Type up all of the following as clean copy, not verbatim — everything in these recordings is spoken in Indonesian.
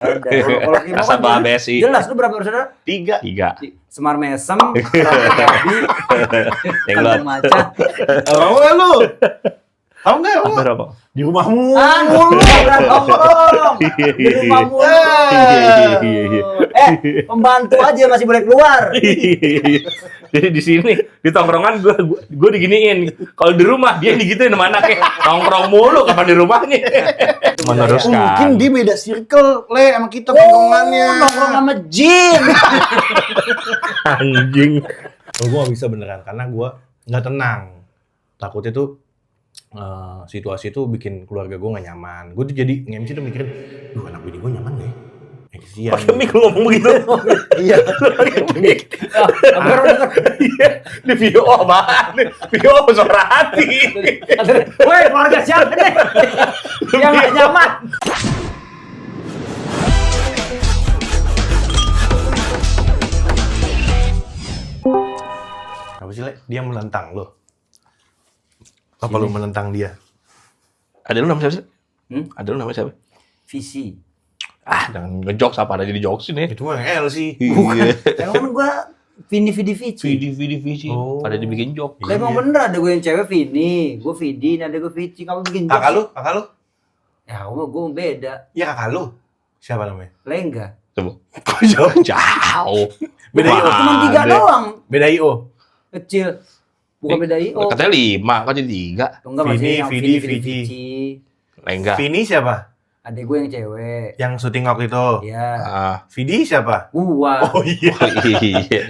Ada. Kalau Kimo Nasabah kan BSI. jelas lu berapa bersaudara? 3. Semar Mesem, Rabi, Kantong Macan. Tahu nggak lu? Tahu nggak lu? Apa rokok? Di rumahmu. Mulu berat nongkrong. Di rumah mulu. Pembantu aja masih boleh keluar. Jadi di sini di tongkrongan gue diginiin. Kalau di rumah dia digituin sama anaknya. Nongkrong mulu kapan di rumahnya. Meneruskan. Mungkin dia beda circle, Le, sama kita tongkrongannya. Nongkrong sama jin. Anjing. Gue gak bisa beneran, karena gue gak tenang. Takutnya tuh situasi itu bikin keluarga gue gak nyaman. Gue tuh jadi nge-MC tuh mikirin, duh anak bini gue nyaman gak ya? Kesian. Pakai mic lu ngomong begitu. Iya. Pakai mic. Iya. Di video apaan? Video apa suara hati? Woi, keluarga siapa nih? Yang gak nyaman. Apa sih, Le? Dia menentang lo. Apa lu menentang dia? Ada lu nama siapa sih? Ada lu nama siapa? Visi. Jangan ngejokes apa ada jadi jokes ini. Itu mah yang L sih. Iya. Emang gua Vini Vici. Vidi. Oh. Pada dibikin joke. Lah emang bener ada gue yang cewek Vini, gue Vidi, ada gue Vici. Kamu bikin jokes. Kakak lu? Ya, gue beda. Iya kakak lu. Siapa namanya? Lengga. Coba. Kok jauh? Jauh. Beda IO. Cuma 3 doang. Beda IO. Kecil. Bukan beda IO. Katanya 5, kok jadi 3. Enggak masih Vini, yang Vidi, Vini Vici. Vici. Enggak. Vini siapa? Adek gue yang cewek. Yang syuting waktu itu. Iya. Vidi siapa? Gua. Oh iya. Iya. Iya.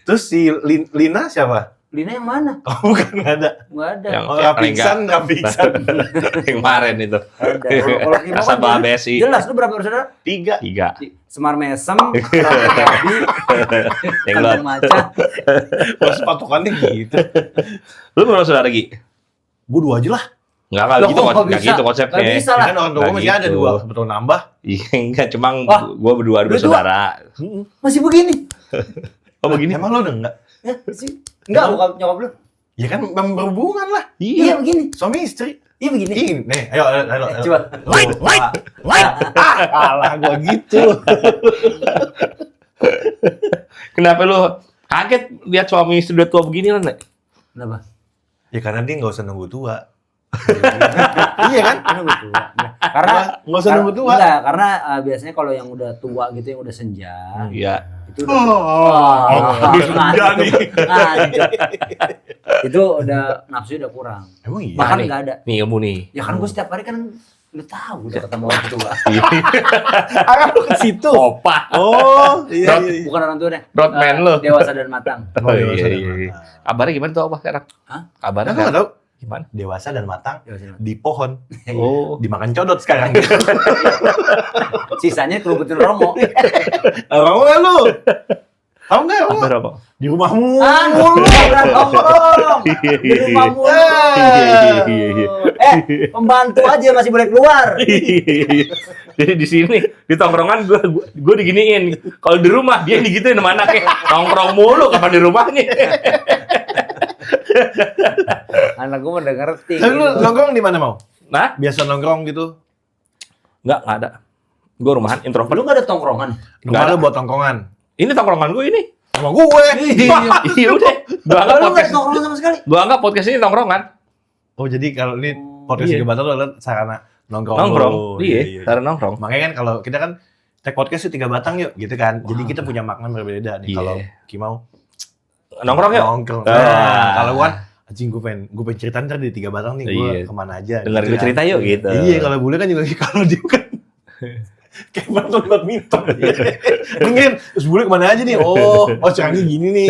Terus si Lina siapa? Lina yang mana? Oh bukan, nggak ada. Enggak ada. Yang- Oh, yang Rapiksan. Yang kemarin itu. Ada. Kalau Kimo kan Nasabah BSI. jelas lu berapa bersaudara? 3. 3. Semar Mesem, Rabi, Yang lu. Kantong Macan. Terus patokannya gitu. Lu berapa saudara lagi? Gue 2 aja lah. Enggak Loh, gitu, kok enggak bisa? gitu konsepnya. Nggak bisa lah. Kan orang tua gue Nggak masih ada gitu. 2. Betul nambah. Iya, enggak, cuma Wah. gua berdua Lu dua? bersaudara. Masih begini? Oh begini? Emang lo udah enggak? Ya, sih. Enggak, bukan nyokap lu. Ya kan berhubungan lah. Iya begini. Suami istri. Iya begini. Ini, nih, ayo. Coba. Like. Alah, gue gitu. Kenapa lu kaget lihat suami istri udah tua begini kan, Nek? Kenapa? Ya karena dia nggak usah nunggu tua. Iya kan? Karena gue tua. Karena Nggak usah nunggu tua. Enggak, karena biasanya kalau yang udah tua gitu, yang udah senja, Iya. itu udah senja nih. Anjir. Itu udah nafsu udah kurang. Emang iya? Bahkan nih. nggak ada. Nih ilmu nih. Ya kan gue setiap hari kan udah tahu udah ketemu orang tua. Ah, lu ke situ. Opa. Oh, iya. Bukan orang tuanya. Broadman lo. Dewasa dan matang. Oh, iya. Kabarnya gimana tuh apa sekarang? Hah? Kabarnya Aku nggak tahu. gimana? Dewasa dan matang Dewasa dan matang. di pohon. Oh. Dimakan codot sekarang. Sisanya kerubutin Romo. Tahu nggak lu? Tahu nggak lu? Apa rokok? Di rumahmu. Mulu berat nongkrong. Di rumah mulu. Pembantu aja masih boleh keluar. Jadi di sini di tongkrongan gue diginiin. Kalau di rumah dia digituin sama anaknya. Nongkrong mulu kapan di rumahnya. Anak gue udah ngerti. Tapi lu nongkrong di mana mau? Nah, Biasa nongkrong gitu. enggak ada. Gue rumahan introvert. Lu gak ada tongkrongan? Rumah ada. lu buat tongkongan. Ini tongkrongan gue ini. Sama gue. Iya udah. Gua anggap Lu gak podcast. ada tongkrongan sama sekali? Gua anggap podcast ini tongkrongan. Oh jadi kalau ini podcast Iya. Tiga Batal adalah sarana nongkrong. Nongkrong. lu. Iya, cara nongkrong. Makanya kan kalau kita kan tag podcast itu 3 batang yuk gitu kan. Jadi kita punya makna berbeda nih. Iya. Kalau Kimau Nongkrong yuk. nongkrong. Ah. Nah, kalau gua kan anjing gue pengen cerita ntar di 3 batang nih gue Iya. kemana aja. Dengar gitu gue cerita yuk gitu. Iya kalau boleh kan juga kalau dia kan kayak badminton. Dengerin, terus bule kemana aja nih? Oh caranya gini nih.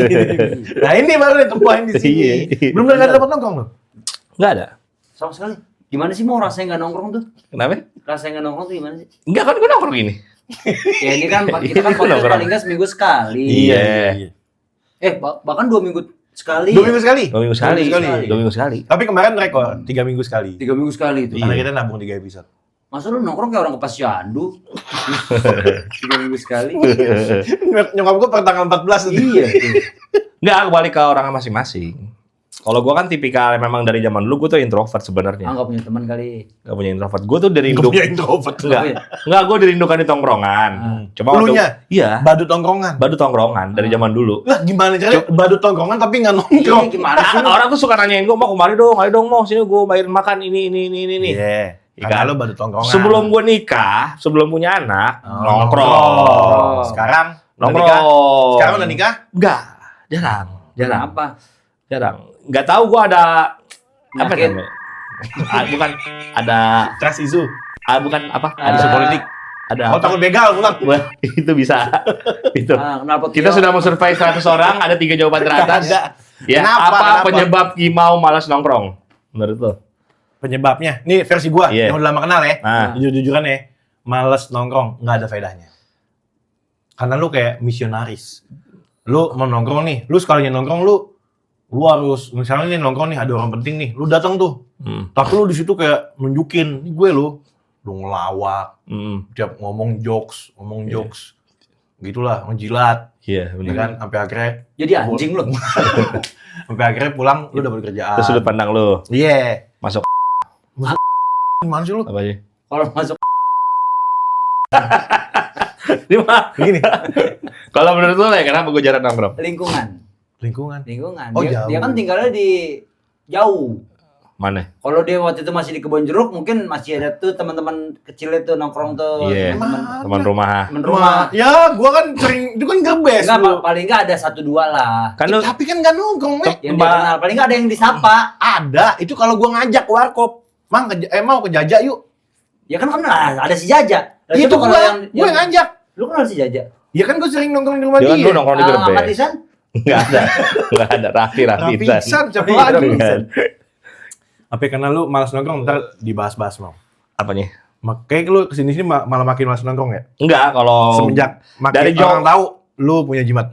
Nah ini baru ditemuin di sini. Iya. Belum pernah dapat nongkrong loh. Enggak ada. Sama sekali. Gimana sih mau rasanya nggak nongkrong tuh? Kenapa? Rasanya nggak nongkrong tuh gimana sih? Enggak kan gue nongkrong ini. Ya ini kan kita kan podcast Nongkrong. paling nggak seminggu sekali. Iya. Bahkan 2 minggu sekali. 2 minggu sekali. 2 minggu sekali. Dua minggu sekali. 2 minggu sekali. Tapi kemarin rekor 3 minggu sekali. 3 minggu sekali itu. Karena kita nabung 3 episode. Masa lu nongkrong kayak orang ke Pasyandu? 3 minggu sekali. Nyokap gue per tanggal 14 tuh. Iya tuh. Enggak, kembali ke orang masing-masing. Kalau gue kan tipikal memang dari zaman dulu gue tuh introvert sebenarnya. Nggak punya teman kali. Gak punya introvert. Gue tuh dari Gak punya introvert. Enggak, gue dirindukan di tongkrongan. Cuma waktu Lunya? iya, Badut tongkrongan. badut tongkrongan dari zaman dulu. Lah gimana caranya badut tongkrongan tapi nggak Ini nongkrong? gimana sih lu? Orang tuh suka nanyain gue, mau kemari dong, ayo dong mau sini gue bayarin makan ini. Iya. Iya Karena kan? lo badut tongkrongan. Sebelum gue nikah, sebelum punya anak, Oh, nongkrong. Sekarang udah Nongkrong. nikah? Sekarang udah nikah? Enggak, jarang. Kenapa? Nggak tahu gue ada apa Penyakit. namanya? Bukan ada Trust issue. bukan apa? Ada Isu politik. Ada Oh apa? takut begal pulang. Wah, itu bisa. Itu. Kenapa? Kita sudah mau survei 100 orang, ada 3 jawaban teratas. Ada. Ya, Kenapa? apa penyebab Kimau malas nongkrong? Menurut lo? Penyebabnya, nih versi gua Iya. yang udah lama kenal ya. Nah. Jujur-jujuran ya, males nongkrong, nggak ada faedahnya. Karena lu kayak misionaris. Lu mau nongkrong nih, lu sekalinya nongkrong lu harus misalnya nih nongkrong nih ada orang penting nih, lu datang tuh. Tapi lu di situ kayak nunjukin, nih gue lu ngelawak, tiap ngomong jokes. Gitulah, ngejilat, Iya, ya benar. kan, sampai akhirnya Jadi anjing lu. pulang lu dapat kerjaan. Itu sudut pandang lo. Iya. Masuk Gimana sih lu? apa aja? Kalau masuk Ini mah. Begini. Kalau menurut lo ya kenapa gue jarang nongkrong? Lingkungan. lingkungan. Oh, Dia jauh. kan tinggalnya di jauh. Mana? Kalau dia waktu itu masih di Kebon Jeruk, mungkin masih ada tuh teman-teman kecil itu nongkrong tuh. Iya. Teman rumah. Teman rumah. Ya, gua kan sering, itu kan gerbes Enggak, lu. paling enggak ada 1-2 lah. Kan lu Tapi kan nggak nongkrong, Mek. Yang dia kenal, paling enggak ada yang disapa. Ada, itu kalau gua ngajak warkop. Mang, mau ke Jaja yuk. Ya kan ada si Jaja. Lah, Itu coba kalau gua yang ngajak. Lu kenal si Jaja? Ya kan gua sering nongkrong di rumah Jangan dia. lu nongkrong di Ahmad gerbes. Ihsan? Enggak ada. Enggak ada Rafisan. Rafisan, siapa Iya, lagi? Rafisan. Apa karena lu malas nongkrong, ntar dibahas-bahas, mau. Apanya? Kayak lu kesini-sini malah makin malas nongkrong ya? Enggak, kalau Semenjak makin dari orang tahu lu punya jimat.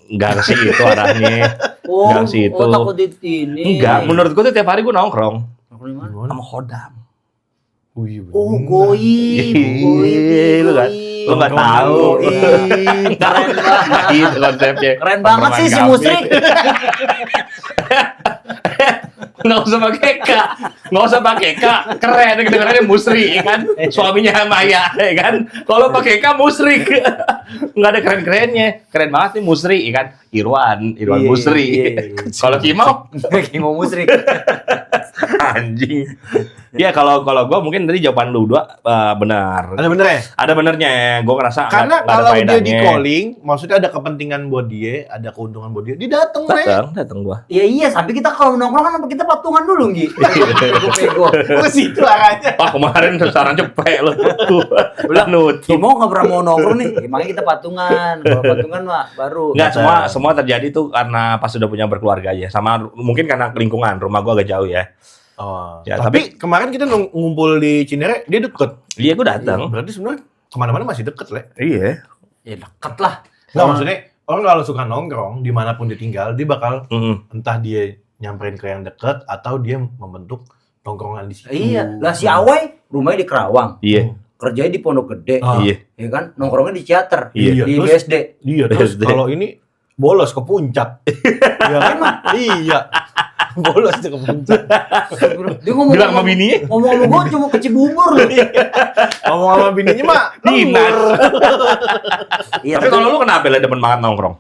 enggak ke situ arahnya. Oh, Enggak sih itu. oh takut di ini. Enggak, menurut gue tuh tiap hari gue nongkrong Nongkrong di mana? sama Khodam. Wih, Oh, goib, Lu nggak- lu nggak tahu. Goib. Keren banget. Itu konsepnya. Keren banget sih si Tongkrongan Musrik. Nggak usah pakai K, nggak usah pakai K, keren kedengarannya Musri, ya kan? Suaminya Maya, ya kan? Kalau pakai K Musri, nggak ada keren-kerennya, keren banget nih Musri, ya kan? Irwan Iya, Musri. iya. Kalau Kimau, Kimau Musrik. anjing. Ya kalau gue mungkin tadi jawaban lu dua benar. Ada bener ya? Ada benernya, gue ngerasa Karena nggak ada kalau dia faedahnya. di calling, maksudnya ada kepentingan buat dia, ada keuntungan buat dia, dia dateng, Mek. datang gue. Iya iya, tapi kita kalau nongkrong kan kita patungan dulu, Gi. Pego. Oh, situ arahnya. Wah kemarin saran cepet lu. Udah nutup. Kimau nggak pernah mau nongkrong nih, makanya kita patungan. Kalau patungan mah baru. Enggak, semua terjadi tuh karena pas sudah punya berkeluarga aja. Sama mungkin karena lingkungan, rumah gua agak jauh ya. Oh, Ya, tapi kemarin kita ngumpul di Cinere, dia deket. Iya, gua datang. Berarti sebenarnya kemana-mana masih deket, Le. Iya. Ya deket lah. Nggak, maksudnya orang kalau suka nongkrong, dimanapun dia tinggal, dia bakal Mm-mm. entah dia nyamperin ke yang deket, atau dia membentuk tongkrongan di situ. Iya, lah si Awai rumahnya di Kerawang, Iya. kerjanya di Pondok Gede, Ah. Iya. ya kan? Nongkrongnya di teater, Iya. di Terus- BSD. Iya, terus BSD. kalau ini bolos ke puncak. Iya kan? Iya. Bolos ke puncak. Dia ngomong Bilang sama bininya. ngomong gua cuma ke Cibubur loh. Ngomong sama bininya mah, Dinas. Iya, Tapi kalau lu kenapa lah demen banget nongkrong?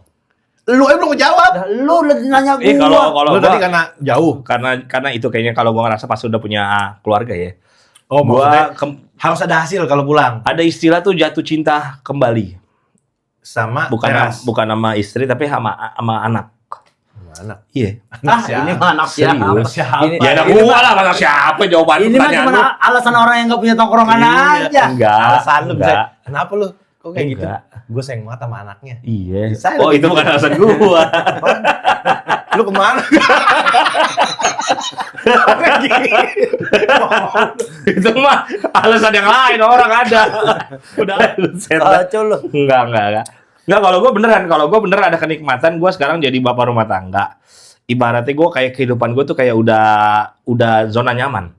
lu aja belum ngejawab. lu nanya gua. Kalau Lu tadi gua karena jauh. karena itu kayaknya kalau gua ngerasa pas udah punya keluarga ya. Oh, maksudnya Gua harus ada hasil kalau pulang. ada istilah tuh jatuh cinta kembali. Sama Bukan teras. bukan sama istri tapi sama anak. Anak. Iya. Ah, ini mah anak siapa? Serius? Siapa? Ini, Ya ada ini gua mah- lah, masa siapa jawaban Ini mah pertanyaan cuma lu? alasan orang yang nggak punya tongkrongan Iya. aja. Enggak. Alasan lu bisa. enggak. Kenapa lu? Kok kayak gitu? Enggak. Gue sayang banget sama anaknya. Iya. Bisa Oh, lebih itu bukan alasan gua. Lu kemana? Itu mah alasan yang lain, orang ada. Udah Kacau lu. Enggak. Enggak, kalau gue bener ada kenikmatan gue sekarang jadi bapak rumah tangga. Ibaratnya gue kayak kehidupan gue tuh kayak udah zona nyaman.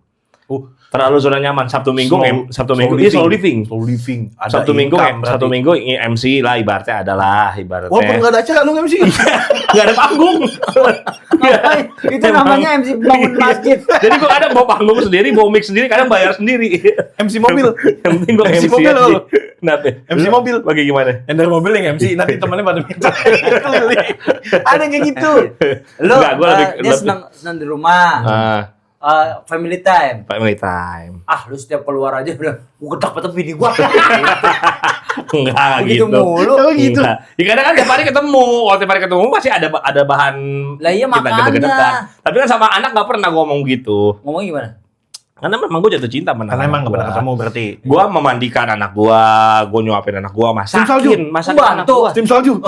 Terlalu zona nyaman. Sabtu Minggu dia slow living. Slow living. Ada Sabtu Minggu berarti. MC lah ibaratnya ibaratnya. Walaupun nggak ada acara lu MC. Nggak ada panggung. Ngapain? Itu namanya MC bangun masjid. Jadi gue kadang bawa panggung sendiri, bawa mic sendiri, kadang bayar sendiri. MC mobil. Yang penting gue MC MC mobil aja. lo. Kenapa? MC mobil. Bagi gimana? Yang dari mobil yang MC, nanti temannya pada minta. Ada yang kayak gitu. Lu Enggak, gua dia senang di rumah. Family time. Family time. Lu setiap keluar aja bilang, gua ketak-ketak bini gua. Enggak Begitu gitu. mulu. Gitu. Enggak. Ya kadang kan tiap hari ketemu. Kalau tiap hari ketemu pasti ada bahan Lah iya, kita makanya. gede-gedekan. Tapi kan sama anak nggak pernah gua ngomong gitu. Ngomong gimana? Karena memang gue jatuh cinta sama Karena emang nggak gua. pernah ketemu berarti. Gua memandikan anak gua nyuapin anak gua, salju. masakin anak gua. Tim salju.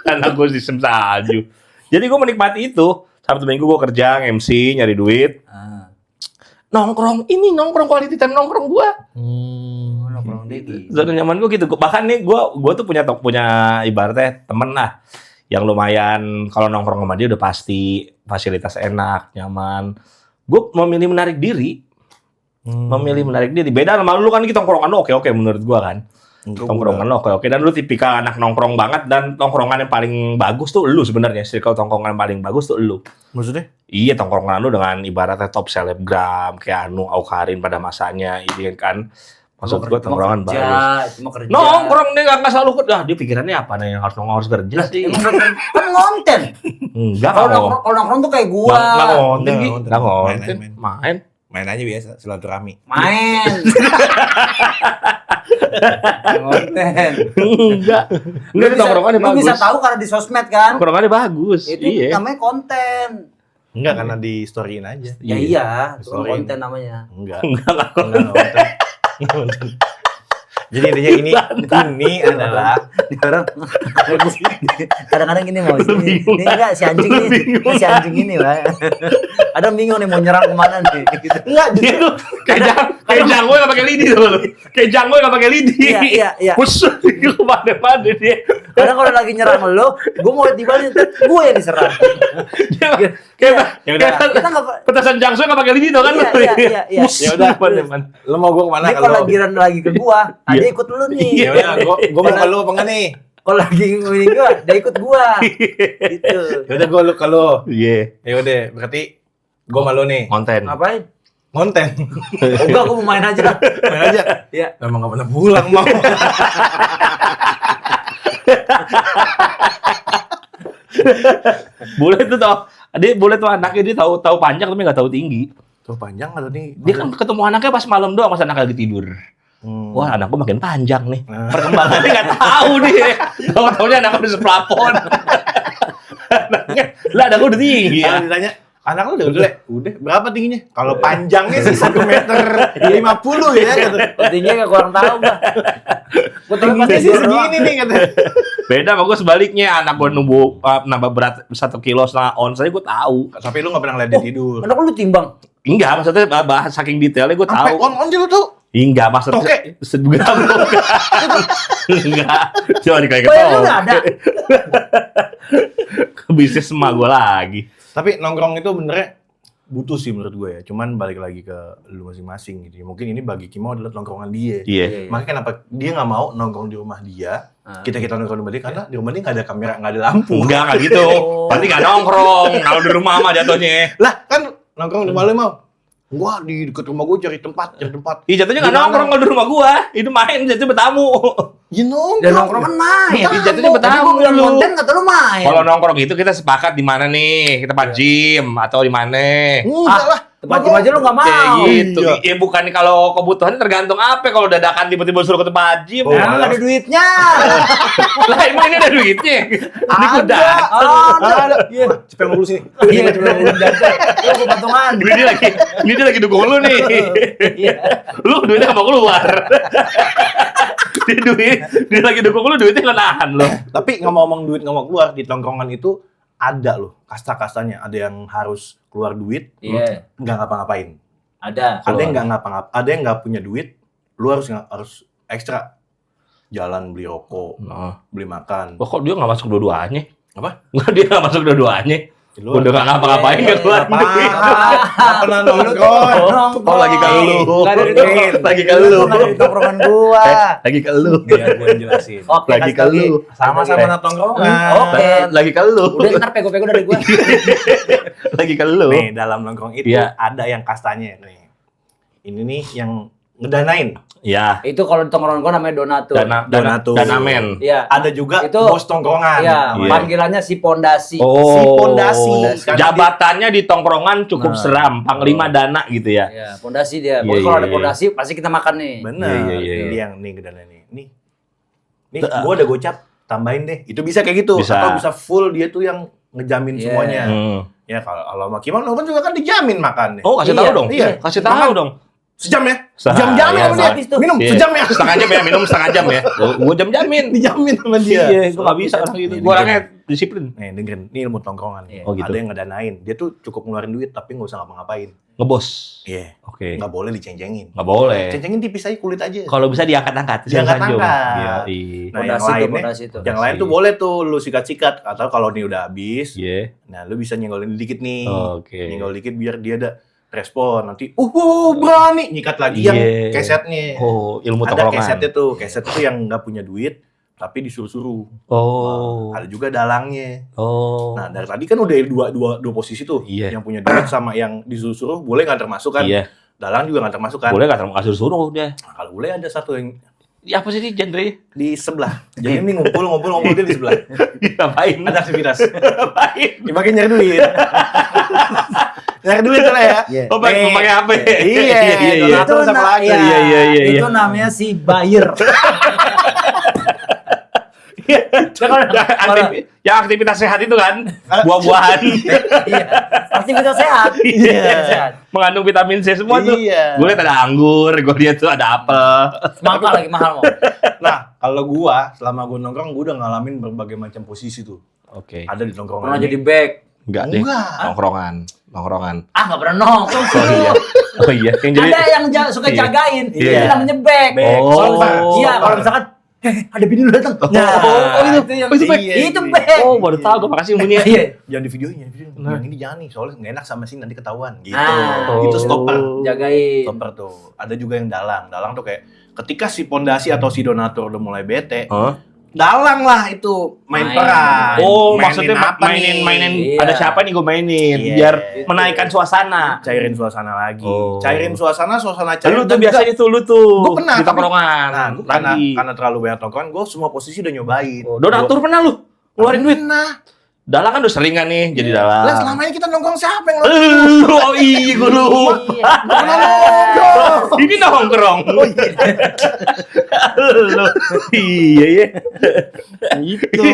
Anak gua sistem salju. Jadi gua menikmati itu. Sabtu Minggu gua kerja, MC, nyari duit. Nongkrong quality time nongkrong gua. Nongkrong deh. Zona nyaman gua gitu. Bahkan nih gua tuh punya ibaratnya temen lah yang lumayan kalau nongkrong sama dia udah pasti fasilitas enak, nyaman. Gue memilih menarik diri. Beda sama lu kan kita nongkrongan lu oke menurut gua kan. Tongkrongan lu oke. Dan lu tipikal anak nongkrong banget dan tongkrongan yang paling bagus tuh lu sebenarnya. Circle tongkrongan yang paling bagus tuh lu. Maksudnya? Iya, tongkrongan lu dengan ibaratnya top selebgram kayak Anu Aukarin pada masanya ini kan. Maksud gua tongkrongan bagus. Cuma kerja. Nongkrong dia enggak selalu dia pikirannya apa nih yang harus kerja sih. Emang kan ngonten. Enggak Kalau nongkrong tuh kayak gua. Enggak ngonten. Main aja biasa silaturahmi. Main. Ngonten. Enggak tongkrongannya Lu bagus. bisa tahu karena di sosmed kan. Tongkrongannya bagus. Itu Iya. namanya konten. Enggak, karena di storyin aja. Ya iya, itu kan Sorry. konten namanya. Enggak. Enggak Nonton. Jadi intinya ini adalah Orang kadang-kadang gini mau ini enggak si anjing ini, Pak. Ada bingung nih mau nyerang kemana nih gitu. Enggak, dia tuh kayak jangwe enggak pakai lidi tuh lu. Kayak jangwe enggak pakai lidi. Iya. Pus kemana-mana dia. Kadang kalau lagi nyerang lo, gue mau dibalik, gue yang diserang. Kayak Kita nggak petasan jangsu enggak pakai lidi tuh kan. Iya. ya udah, lu mau gua kemana? Dia kalau lagi ke gua, dia ikut lu nih. Ya udah, gua mau ke lu apa enggak nih? Kalau lagi ngomongin gua, dia ikut gua. Gitu. Ya udah, gua lu ke lu. Iya. Ya udah, berarti gua malu nih. Konten. Ngapain? Konten. Enggak, gua mau main aja. Main aja. Iya. Emang enggak pernah pulang mau. Boleh tuh anaknya dia tahu panjang tapi nggak tahu tinggi. Tuh panjang atau nih? Dia kan ketemu anaknya pas malam doang pas anaknya lagi tidur. Wah, anak gua makin panjang nih. Perkembangannya nggak tahu dia. Tahu-taunya anak udah seplafon. Anak gua udah tinggi Kalau ya. ditanya, anak lu udah gede? Udah. Berapa tingginya? Kalau panjangnya sih 1,50 meter ya. Gitu. Tingginya nggak kurang tahu gua. Gua Tingginya sih segini nih katanya. Beda sama gua sebaliknya, anak gua nambah berat 1,5 kilo ons aja gua tahu. Tapi lu nggak pernah lihat dia tidur. Anak lu timbang. Enggak, maksudnya bahas saking detailnya gua Sampai tahu. on lu tuh. Enggak, maksudnya Toke? Enggak. Cuma dikayak Bayarnya ketawa. udah ada. Bisnis emak gua lagi. Tapi nongkrong itu benernya butuh sih menurut gue ya. Cuman balik lagi ke lu masing-masing gitu. Mungkin ini bagi Kimo adalah nongkrongan dia. Iya. Makanya kenapa dia nggak mau nongkrong di rumah dia, kita nongkrong di rumah dia, karena di rumah dia nggak ada kamera, nggak ada lampu. Enggak gitu. Berarti enggak nongkrong. Kalau di rumah mah jatuhnya. Lah kan nongkrong di rumah lu mau? Gua di dekat rumah gua cari tempat. Iya, jatuhnya enggak nongkrong kalau di rumah gua. Itu main, jatuhnya bertamu. Ya nongkrong. Dan nongkrong kan main. Iya, jatuhnya bertamu Gua bilang lu. konten kata lu main. Kalau nongkrong itu kita sepakat di mana nih? Kita tempat gym atau di mana? Enggak lah. Tempat aja lu nggak mau. Kayak gitu. Iya. Ya bukan kalau kebutuhannya tergantung apa. Kalau dadakan tiba-tiba suruh ke tempat gym. Oh, Emang nggak ada duitnya. Lah emang ini ada duitnya. Ini gua Ada. datang. Ada. Iya. Cepet mau sini. Iya, cuma belum jajan. Lu gua patungan. Ini dia lagi dukung lu nih. Iya. Lu duitnya nggak mau keluar. Dia lagi dukung lu, duitnya nggak nahan lo. Tapi ngomong duit nggak mau keluar, di tongkrongan itu ada loh kasta-kastanya. Ada yang harus keluar duit, Iya. nggak ngapa-ngapain. Ada. Ada yang nggak ngapa-ngapain, ada yang nggak punya duit, lu harus ekstra jalan beli rokok, beli makan. Kok dia nggak masuk dua-duanya? Apa? Nggak, dia nggak masuk dua-duanya. Udah gak ngapa-ngapain Iya, keluar Apa? duit. Nggak pernah nongkrong. Oh, lagi ke lu. Nggak ada di tongkrongan. Lagi ke lu. Nggak ada di tongkrongan gua. Lagi ke lu. Biar gue jelasin. Oke, Lagi kasih ke tau, lu. Gi. Sama-sama anak tongkrongan. Oke. Lagi ke lu. Udah ntar pego-pego dari gua. Lagi ke lu. Nih, dalam nongkrong itu Iya. ada yang kastanya nih. Ini nih yang ngedanain. Ya. Itu kalau di tongkrongan gua namanya donatur. Donatur. Danamen. Iya. Ada juga Itu- bos tongkrongan. Iya, Iya. panggilannya si pondasi. Oh. Si pondasi. Karena Jabatannya di tongkrongan cukup Nah. seram, panglima dana gitu ya. Iya, pondasi dia. Iya, Pokoknya kalau iya, ada iya. pondasi pasti kita makan nih. bener. Iya, iya, iya. Dia yang nih ngedanain nih. Nih gua ada gocap, tambahin deh. Itu bisa kayak gitu. Bisa. Atau bisa full dia tuh yang ngejamin Iya. semuanya. Ya kalau sama Kiman kan juga kan dijamin makannya. Oh, kasih Iya, tahu dong. iya. Kasih tahu dong. Sejam ya? Sejam, Jam-jam iya, ya sama dia. habis tuh. Minum Iya. sejam ya. Setengah jam ya, minum setengah jam ya. Gua jam-jamin. Dijamin sama dia. Iya, gua gak bisa orang gitu. Gua orangnya disiplin. Nih dengerin, ini ilmu tongkrongan. Iya. Oh, gitu. Ada yang ngedanain. Dia tuh cukup ngeluarin duit tapi nggak usah ngapa-ngapain. Ngebos. Iya. Oke. Nggak boleh diceng-cengin. Nggak boleh. Ceng-cengin tipis aja kulit aja. Kalau bisa diangkat-angkat. Diangkat-angkat. Iya. Nah, Pondasi yang tuh, lainnya, pondasi tuh. yang lain tuh boleh tuh lu sikat-sikat atau kalau ini udah habis, Iya. nah lu bisa nyenggolin dikit nih. Oke. Nyenggol dikit biar dia ada respon. Nanti berani nyikat lagi yang Iya. kesetnya. Oh, ilmu Ada tongkrongan. kesetnya tuh. Keset tuh yang nggak punya duit tapi disuruh-suruh. Oh. Ada juga dalangnya. Oh. Nah, dari tadi kan udah dua posisi tuh. Iya. Yang punya duit sama yang disuruh-suruh boleh nggak termasuk kan? Iya. Dalang juga nggak termasuk kan? Boleh nggak termasuk suruh dia? Nah, kalau boleh ada satu yang Ya apa sih ini genre? di sebelah. Jadi ini ngumpul dia di sebelah. Ngapain? Ada aktivitas. Ngapain? Dipakai nyari duit. Nyari duit lah ya. Iya. Oh, pakai HP. Iya, iya. donatur sama lagi. iya, Iya, iya, iya, iya. Itu namanya si buyer. Yang aktivitas sehat itu kan, buah-buahan, Iya. Aktivitas sehat. Iya. Sehat. mengandung vitamin C semua tuh. Iya. Gue lihat ada anggur, gue lihat tuh ada apel. Semangka lagi mahal mau. Nah, kalau gua selama gua nongkrong gua udah ngalamin berbagai macam posisi tuh. Oke. Ada di nongkrongan. Pernah ini. jadi back. Enggak deh. Enggak. Nongkrongan. Ah, nggak pernah nongkrong sih. Oh iya. Oh iya. Yang jadi. Ada yang suka Iya. jagain. Iya. Itu namanya back. Back. Oh. Kalau misalkan, iya, kalau misalkan ada bini lu datang. Nah, itu yang itu back. Itu back. Oh, baru tahu gue makasih ilmunya. Iya. Jangan di videonya, Nah. yang ini jangan nih, soalnya nggak enak sama sini nanti ketahuan. Gitu. Ah. Itu stopper. Jagain. Stopper tuh. Ada juga yang dalang. Dalang tuh kayak ketika si pondasi atau si donatur udah mulai bete, Hah? dalang lah itu main Main. peran. Oh, Mainin maksudnya apa mainin Iya. ada siapa nih gue mainin Iya. biar menaikkan suasana. Cairin suasana lagi. Oh. Cairin suasana cair. Lu tuh dan juga- biasanya tuh lu tuh Gua pernah, di tapi- tongkrongan. Nah, gua karena terlalu banyak tongkrongan, gue semua posisi udah nyobain. Oh, donatur pernah lu ngeluarin duit? Nah, Dalang kan udah sering kan nih jadi dalang. lah selama ini kita nongkrong siapa yang Oh iya, gue lupa. Ini nongkrong. Lu. Iya ya. gitu.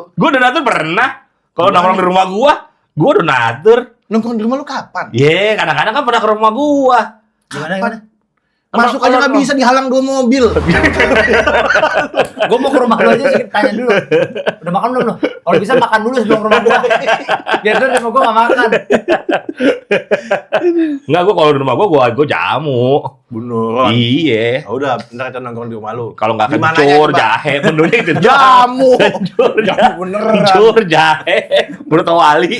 Gue donatur pernah. Kalau nongkrong di rumah gua donatur. Nongkrong di rumah lu kapan? Ye, kadang-kadang kan pernah ke rumah gua. Gimana? Masuk aja nggak bisa, dihalang 2 mobil. Gue mau ke rumah lu aja sih, tanya dulu. Udah makan belum lu? Kalau bisa makan dulu sebelum ke rumah gua. Biar dia rumah gua nggak makan. Enggak, gua kalau di rumah gua jamu. Beneran. Iya. Udah, ntar kita nongkrong di rumah lu. Kalau nggak Gimana kencur, aja, Pak? jahe, menunya itu Jamu. Kencur, Jamu beneran. kencur, jahe, menurut wali.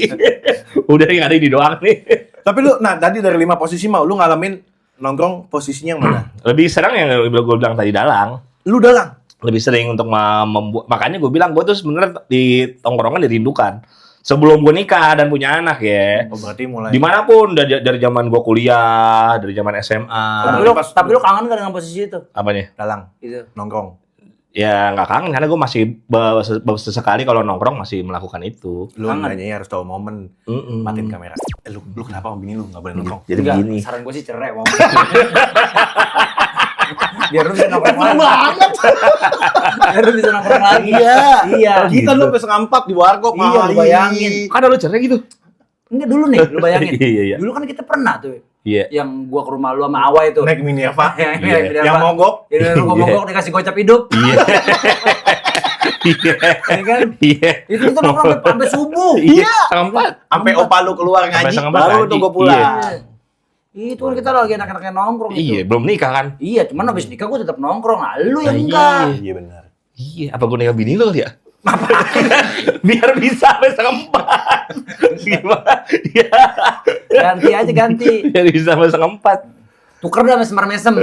Udah yang ada ini doang nih. Tapi lu, nah tadi dari 5 posisi mau lu ngalamin nongkrong posisinya yang mana? Lebih sering yang gue bilang tadi dalang. Lu dalang. Lebih sering untuk membuat, makanya gue bilang gue tuh sebenarnya di tongkrongan dirindukan. Sebelum gue nikah dan punya anak ya. Oh, berarti mulai. Dimanapun dari zaman gue kuliah, dari zaman SMA. Tapi lu kangen gak dengan posisi itu? Apanya? Dalang, Itu. nongkrong. Ya nggak kangen karena gue masih sesekali kalau nongkrong masih melakukan itu. Lu Kangen. nanya harus tahu momen. Matiin kamera. Lu kenapa sama bini lu nggak boleh nongkrong? Jadi Enggak, begini. saran gue sih cerai, Bang. Biar lu bisa nongkrong lagi. banget. Biar lu bisa nongkrong lagi. Iya. Iya. Kita lu sampai setengah 4 di warkop. Iya, lu bayangin. Kan ada lu cerai gitu. Enggak dulu nih, lu bayangin. Iya. Dulu kan kita pernah tuh. Iya. Yang gua ke rumah lu sama Awa itu. Naik Minerva. Yang Yang mogok. Yang lu mogok dikasih gocap hidup. Iya. Iya. Ya kan? Iya. Itu tuh nongkrong sampai subuh. Iya. Setengah 4. Sampai opa lu keluar Sampai ngaji, setengah 4 baru ngaji. tuh gua pulang. Iya. Itu kan kita lagi enak-enaknya nongkrong itu. Iya, belum nikah kan? Iya, cuman habis nikah gua tetap nongkrong. Nah, lu yang Nah, enggak. Iya benar. Iya, apa gue nikah bini lo kali ya? Biar bisa sampai setengah 4. Gimana? Ya, Ganti aja ganti. biar bisa sampai setengah 4. Tuker dah sama semar mesem.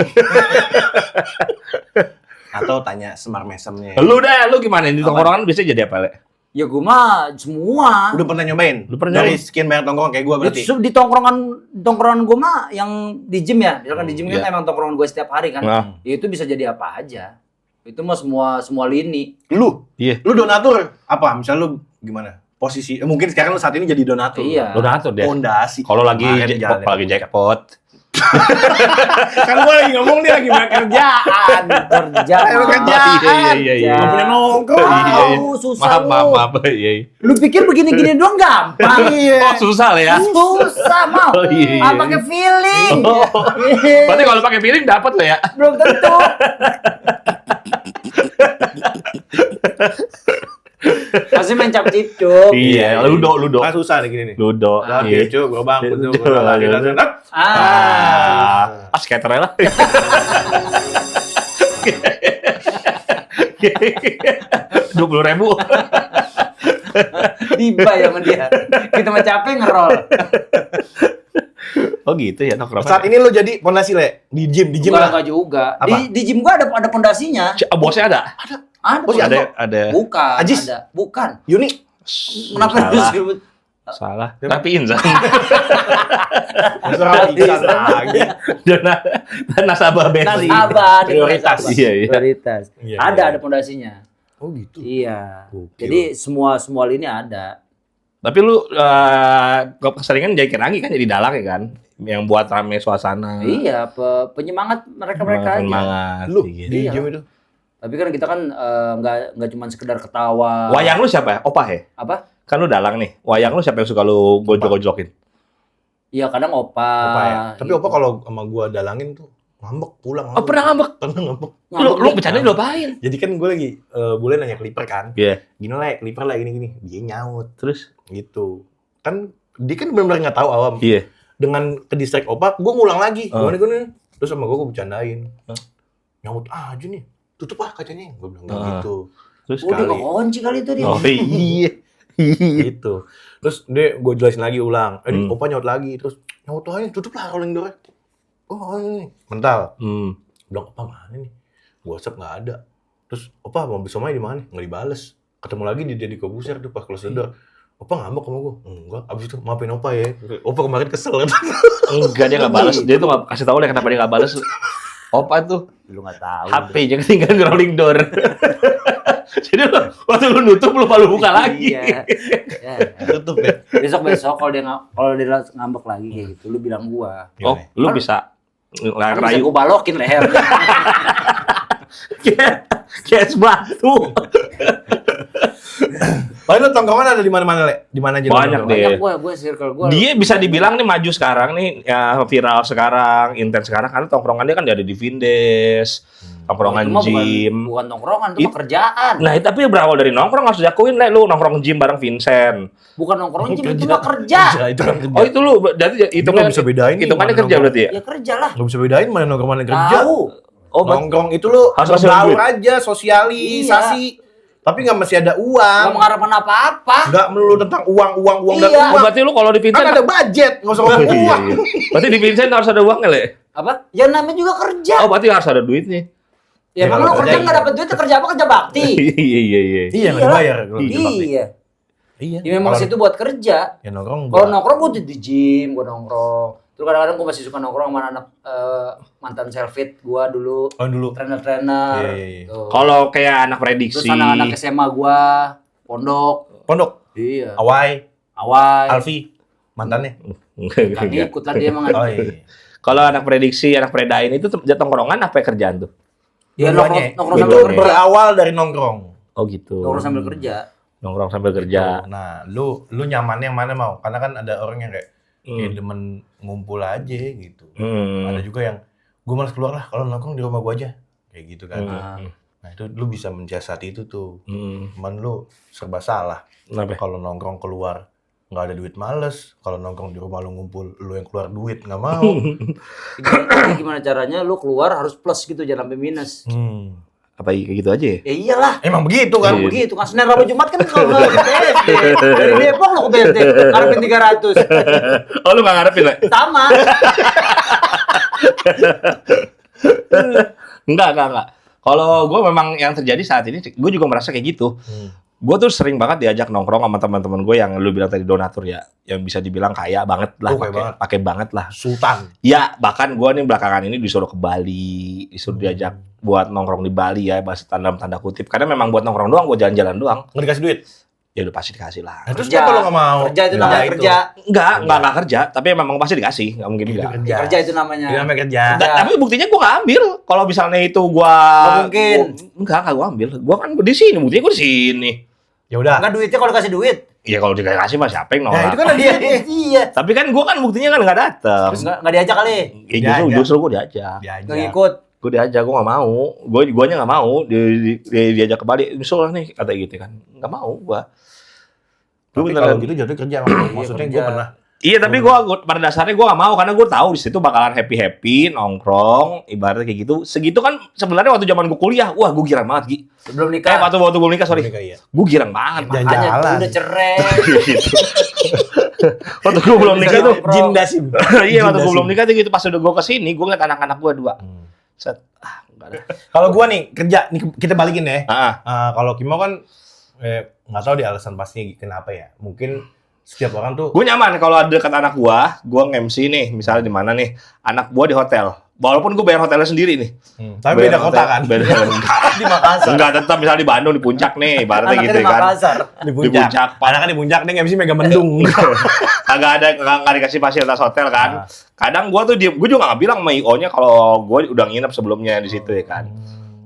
Atau tanya semar mesemnya. Lu gimana? Di tongkrongan biasanya jadi apa, Le? Ya gue mah semua. Udah pernah nyobain? Lu pernah Dari nyobain? sekian banyak tongkrong kayak gue berarti? Di tongkrongan gue mah yang di gym ya. Misalkan di gym kan Iya. emang tongkrongan gue setiap hari kan. Nah. Ya itu bisa jadi apa aja. Itu mah semua lini. Lu? Iya. Lu donatur? Apa? Misal lu gimana? Posisi, mungkin sekarang lu saat ini jadi donatur. Iya. Lu ngatur deh. Fondasi. Kalau lagi Kemarin jalan. lagi jackpot. Kan gue lagi ngomong dia lagi banyak kerjaan. Kerja. Ayo mah. kerja. Iya. Gak punya nongkrong. Iya, iya. Susah lu. Maaf. Iya. Lu pikir begini-gini doang gampang? Oh, susah Le ya. Susah mau. Oh, iya. Pakai feeling. Oh. Iya. Berarti kalau pakai piring dapat Le ya. Belum tentu. Masih main cap cipcuk. Iya, ludo. Kan susah nih gini nih. Ludo. Nah, Iya. cuy, gue bangun tuh, Ludo. gue lari, lari. Skater lah. 20.000. Tiba ya sama dia. Kita mah capek ngerol. Oh gitu ya nongkrong. Saat ini lu jadi fondasi Le di gym lah. Enggak juga. Apa? Di gym gua ada pondasinya. Bosnya ada? Ada. Oh, pondasi. Ada. Bukan. Ajis? Ada. Bukan. Yuni. Kenapa Salah. disebut? Salah. Tapi Insan. Insan lagi. Dan nasabah bensin. Nasabah. Prioritas. nasabah. Iya. Prioritas. Iya, Ada iya. pondasinya. Oh gitu. Iya. Gokil. Jadi semua lini ada. Tapi lu keseringan jadi kerangi kan jadi dalang ya kan? Yang buat rame suasana. Iya, penyemangat mereka aja. Semangat. Lu gitu. di Iya. gym itu. Tapi kan kita kan nggak cuma sekedar ketawa. Wayang lu siapa ya? Opah ya? Apa? Kan lu dalang nih. Wayang lu siapa yang suka lu gojlok-gojlokin? Iya, kadang opa. Opa ya. Tapi gitu. Opa kalau sama gua dalangin tuh ngambek pulang. Oh, pernah ngambek? Pernah ngambek. Lu bercanda lu apain? Jadi kan gue lagi boleh nanya Clipper kan. Iya. Gini lah, Clipper lah gini. Dia nyaut Terus? gitu. Kan dia kan benar-benar nggak tahu awam. Iya. Dengan ke distract Opa, gue ngulang lagi. Oh. Gimana gue nih? Terus sama gue bercandain. Nyaut aja nih. Tutup lah kacanya. Gue bilang gitu. Terus Udah sekali. kunci kali itu dia. Oh iya. Gitu. Terus dia gue jelasin lagi ulang. Opa nyaut lagi. Terus nyaut lagi. Tutup lah rolling door. Oh ini. Mental. Bilang Opa mana nih? Gue WhatsApp nggak ada. Terus Opa mau besok di mana? Nggak dibales. Ketemu lagi di Deddy Kobuser tuh pas close the door. Opa ngambek sama gue. Enggak. Abis itu maafin Opa ya. Opa kemarin kesel. Enggak, dia nggak balas. Dia tuh nggak kasih tahu deh kenapa dia nggak balas. Opa tuh Lu nggak tahu. HP-nya ketinggalan di rolling door. Jadi waktu lu nutup lupa lu buka lagi. Iya. Ya. Tutup ya. Besok kalau dia ngambek lagi kayak gitu, lu bilang gua. Oh, lu bisa Bisa rayu gua balokin leher. kayak batu. Paling lu tongkrongan ada di mana-mana, Le? Di mana aja? lu Banyak nongkrong? deh. Banyak gua circle gua. Dia bisa dibilang nih maju sekarang nih, ya viral sekarang, intens sekarang karena tongkrongan dia kan ada di Vindes, tongkrongan Itu mah gym. Bukan tongkrongan, itu mah kerjaan. Nah, tapi berawal dari nongkrong harus diakuin Le, lu nongkrong gym bareng Vincent. Bukan nongkrong gym, itu mah kerja. Itu kan kerja. Oh, itu lu berarti nggak bisa bedain nih, hitungannya mana kerja nongkrong. berarti ya? Ya kerja lah. Nggak bisa bedain mana nongkrong mana kerja. Tahu. Oh, Nongkrong itu lu Harus hasil berbaur duit. aja, sosialisasi. Tapi nggak mesti ada Nggak uang. mengharapkan apa-apa. Nggak melulu tentang uang dan Iya. Oh, uang. berarti lu kalau di Vincent Kan ada budget, nggak usah ngomong Iya, uang. iya. Berarti di Vincent harus ada uangnya, Le? Apa? Ya namanya juga kerja. Oh, berarti harus ada duitnya. Ya emang kalau lu kerja kerja nggak dapet duit, kerja apa? Kerja bakti. Iya. Iya, nggak Iyalah. dibayar. kalau di Jepang. Iya. Iya. Ya memang Kalau- situ buat kerja. Ya nongkrong. Kalau nongkrong gua di gym, gua nongkrong. Terus kadang-kadang gua masih suka nongkrong sama anak mantan selfie gua dulu, Oh dulu. trainer-trainer. Iya. Tuh. Kalau kayak anak Terus prediksi. anak-anak SMA gua, pondok. Pondok. Iya. Awai. Awal. Alfi. Mantannya. Kan ikut lah dia emang. Oh iya. Kalau anak prediksi, anak predain itu tongkrongan apa prekerjaan tuh? Dia Dua-duanya. nongkrong Itu sambil kerja. berawal dari nongkrong. Oh gitu. Nongkrong sambil kerja. Nongkrong sambil kerja. Nah, lu nyamannya yang mana mau? Karena kan ada orang yang kayak demen ngumpul aja gitu. Ada juga yang gue malas keluar lah kalau nongkrong di rumah gue aja. Kayak gitu kan. Nah, itu lu bisa mensiasati itu tuh. Cuman lu serba salah. Kenapa? Kalau nongkrong keluar nggak ada duit males. Kalau nongkrong di rumah lu ngumpul, lu yang keluar duit nggak mau. Gimana caranya lu keluar harus plus gitu, jangan sampai minus. Apa kayak gitu aja ya? Ya iyalah. Emang begitu kan? Iya. Begitu kan Senin Rabu Jumat kan kalau nggak ke BSD. Dari Depok lo ke BSD, ngarepin 300. Oh lu gak ngarepin lah? Sama. Enggak. Kalau gue memang yang terjadi saat ini, gue juga merasa kayak gitu. Gue tuh sering banget diajak nongkrong sama teman-teman gue yang lu bilang tadi donatur ya, yang bisa dibilang kaya banget lah, Oh, kaya banget. pakai banget lah. Sultan. Ya bahkan gue nih belakangan ini disuruh ke Bali, disuruh diajak buat nongkrong di Bali ya, bahasa tanda kutip. Karena memang buat nongkrong doang, buat jalan-jalan doang. Nggak dikasih duit? Ya udah pasti dikasih lah. Nah, terus kenapa lo nggak mau? Kerja itu Nah, namanya itu. kerja. Enggak kerja, tapi memang pasti dikasih, nggak mungkin Itu enggak. kerja. Kerja itu namanya. Itu namanya kerja. Enggak, tapi buktinya gue nggak ambil. Kalau misalnya itu gue Nggak mungkin. Enggak gue ambil. Gue kan di sini, buktinya gue di sini. Ya udah. Enggak duitnya kalau dikasih duit. Ya kalau dikasih mah siapa yang Nah, nolak? itu kan ada Iya, duit. iya. Tapi kan gue kan buktinya kan nggak datang. Terus nggak diajak kali. Ya, justru gue diajak. Nggak ngikut. Gue diajak, gue nggak mau. Guanya nggak mau. Diajak ke Bali. Misalnya nih kata gitu kan, nggak mau gue. Tapi kalau gitu jatuh kerja. Maksudnya gue kerja. pernah. Iya, tapi gue pada dasarnya gue gak mau karena gue tahu di situ bakalan happy nongkrong, ibaratnya kayak gitu. Segitu kan sebenarnya waktu zaman gue kuliah, wah gue girang banget Gi. Sebelum nikah. Waktu belum nikah sorry, Iya. gue girang banget. Jangan- Makanya jalan. udah cerai. Gitu. Waktu gue belum nikah tuh, Jin Dasim. iya waktu gue belum nikah tuh gitu pas udah gue kesini, gue ngeliat anak-anak gue dua. Set, enggak ada. Kalau gue nih kerja, nih kita balikin ya. Ah, Kalau Kimo kan nggak tahu di alasan pasti kenapa ya. Mungkin setiap orang tuh gue nyaman kalau ada dekat anak gue nge-MC nih, misalnya di mana nih, anak gue di hotel. Walaupun gue bayar hotelnya sendiri nih. tapi beda kota kan. Beda Di Makassar. enggak, tetap misalnya di Bandung di puncak nih, ibaratnya Anaknya gitu di kan. Makassar. Di puncak. Padahal kan di puncak nih MC Mega Mendung. Kagak dikasih fasilitas hotel kan. Kadang gue tuh gue juga nggak bilang sama IO-nya kalau gue udah nginep sebelumnya di situ ya kan.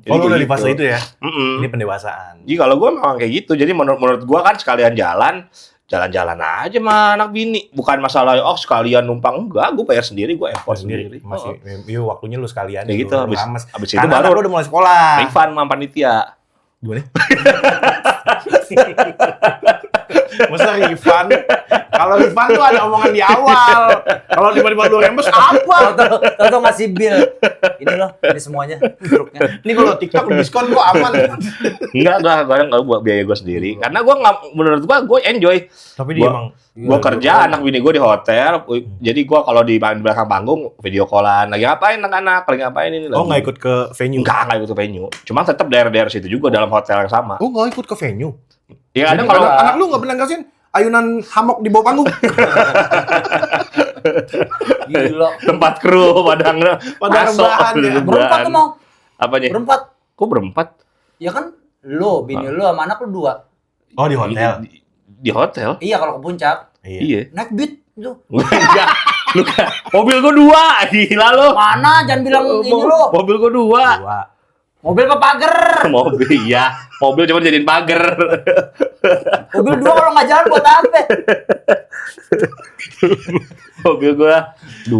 Oh lu kayak udah di gitu. fase itu ya? Mm-mm. Ini pendewasaan. Jadi kalau gue memang kayak gitu. Jadi menurut gue kan sekalian jalan-jalan aja sama anak bini. Bukan masalah sekalian numpang, enggak. Gue bayar sendiri, gue effort sendiri. Masih, iya waktunya lu sekalian. Ya gitu, lu abis rames. itu Karena baru lu udah mulai sekolah. refund sama panitia. Gimana? Masa refund? Kalau refund tuh ada omongan di awal. Kalau tiba-tiba lu rembes apa? Tahu ngasih bill. Ini loh, ini semuanya truknya. Ini kalau TikTok diskon kok aman. Enggak, kadang kalau buat biaya gue sendiri. Karena gue nggak, menurut gue enjoy. Tapi dia Gua- emang Gue kerja, anak bini gue di hotel. Jadi gue kalau di belakang panggung video callan. Lagi ngapain anak-anak? Lagi ngapain ini? Oh nggak ikut ke venue? Enggak ikut ke venue. Cuma tetap daerah-daerah situ juga dalam hotel yang sama. Oh nggak ikut ke venue? Ya kadang Jadi kalau anak lu nggak pernah ngasihin ayunan hammock di bawah panggung? Gila. tempat kru padang masuk. rebahan ya. Berempat tuh mau. Apanya? Berempat. Kok berempat? Ya kan lu, bini lu sama anak lu 2. Oh di hotel. Di hotel? Iya kalau ke puncak. Iya. Naik beat itu. Enggak. Lu kan mobil gua 2. Gila lu. Mana jangan bilang ini lu. Mobil gua 2. Dua. Mobil apa pagar? Mobil iya. Mobil cuma jadiin pagar. Mobil 2 kalau nggak jalan buat apa? Mobil gua 2,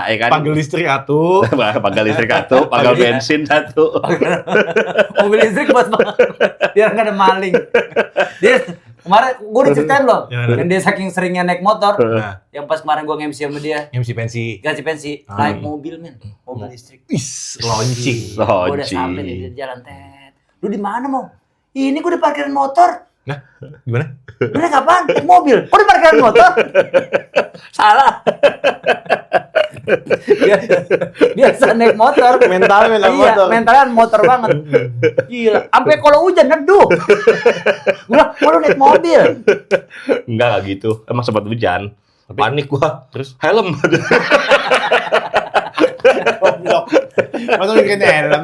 ya kan. Panggil istri atuh. Pagal listrik 1, pagal bensin 1. Mobil listrik buat biar nggak ada maling. Dia kemarin gue udah ceritain loh, Gimana? yang dia saking seringnya naik motor, Nah, yang pas kemarin gue nge-MC sama dia, MC pensi. ganti pensi, naik mobil men, mobil listrik. Is, launching. Gue udah sampai nih di jalan tet. Lu di mana mau? Ini gue di parkiran motor. Nah, gimana? Lu naik kapan? Naik mobil. Kok di parkiran motor? Salah. Biasa naik motor. Mentalnya mental Iya, motor. mentalnya motor banget. Gila. Sampai kalau hujan neduh. Gua lu naik mobil. Enggak lah gitu. Emang sempat hujan. Panik gua. Terus? Helm. Goblok. Masa bikin helm?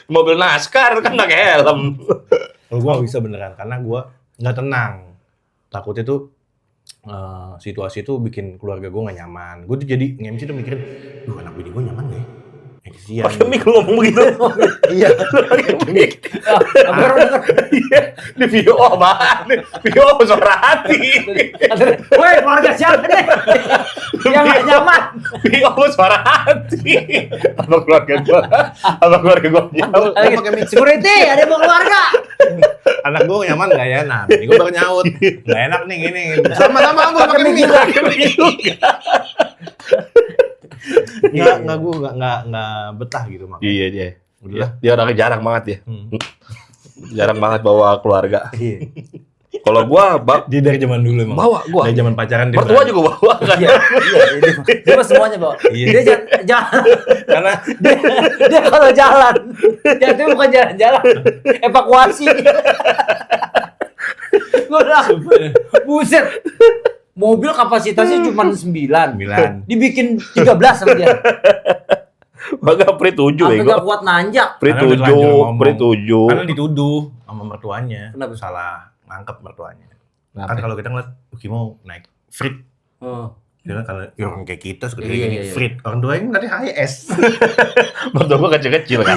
Mobil NASCAR kan pakai helm. Kalau gue nggak bisa beneran, karena gue nggak tenang. Takutnya tuh situasi itu bikin keluarga gue nggak nyaman. Gue tuh jadi nge-MC tuh mikirin, duh anak bini gue nyaman gak ya? Kesian. Pakai mic lu ngomong begitu. Iya. Pakai mic. Denger. Iya. Di video apaan? Video apa suara hati? Woi, keluarga siapa nih? Yang nggak nyaman. Video apa suara hati? Apa keluarga gua? Apa keluarga gua nyaman? Pakai mic. Security, ada yang mau keluarga. Anak gue nyaman gak ya? Nah, bini gue baru nyaut. Gak enak nih gini. Sama-sama gue pakai mic. Nggak gue nggak betah gitu makanya. Iya. Udah. Dia orangnya jarang banget ya. Hmm. Jarang banget bawa keluarga. Iya. Kalau gua Dia dari zaman dulu emang. bawa gua. Dari zaman pacaran dia. Mertua juga bawa kan. Iya, dia mah semuanya bawa. Iya. Dia jalan, Karena dia kalau jalan, itu bukan jalan-jalan, evakuasi. Gue bilang, buset, mobil kapasitasnya cuma 9, dibikin 13 sama dia. Bagak Pri 7 Sampai ya gak kuat nanjak. Pri Karena udah 7, terlanjur ngomong. Pri 7. Karena dituduh sama mertuanya. Kenapa? Salah nangkep mertuanya. Kenapa? Kan kalau kita ngeliat Kimo naik Frit. Oh. Dia kan kalau orang kayak kita suka Iya, kayak gini iya. Frit. Orang tuanya kan tadi HS. Mertua gua kecil-kecil kan.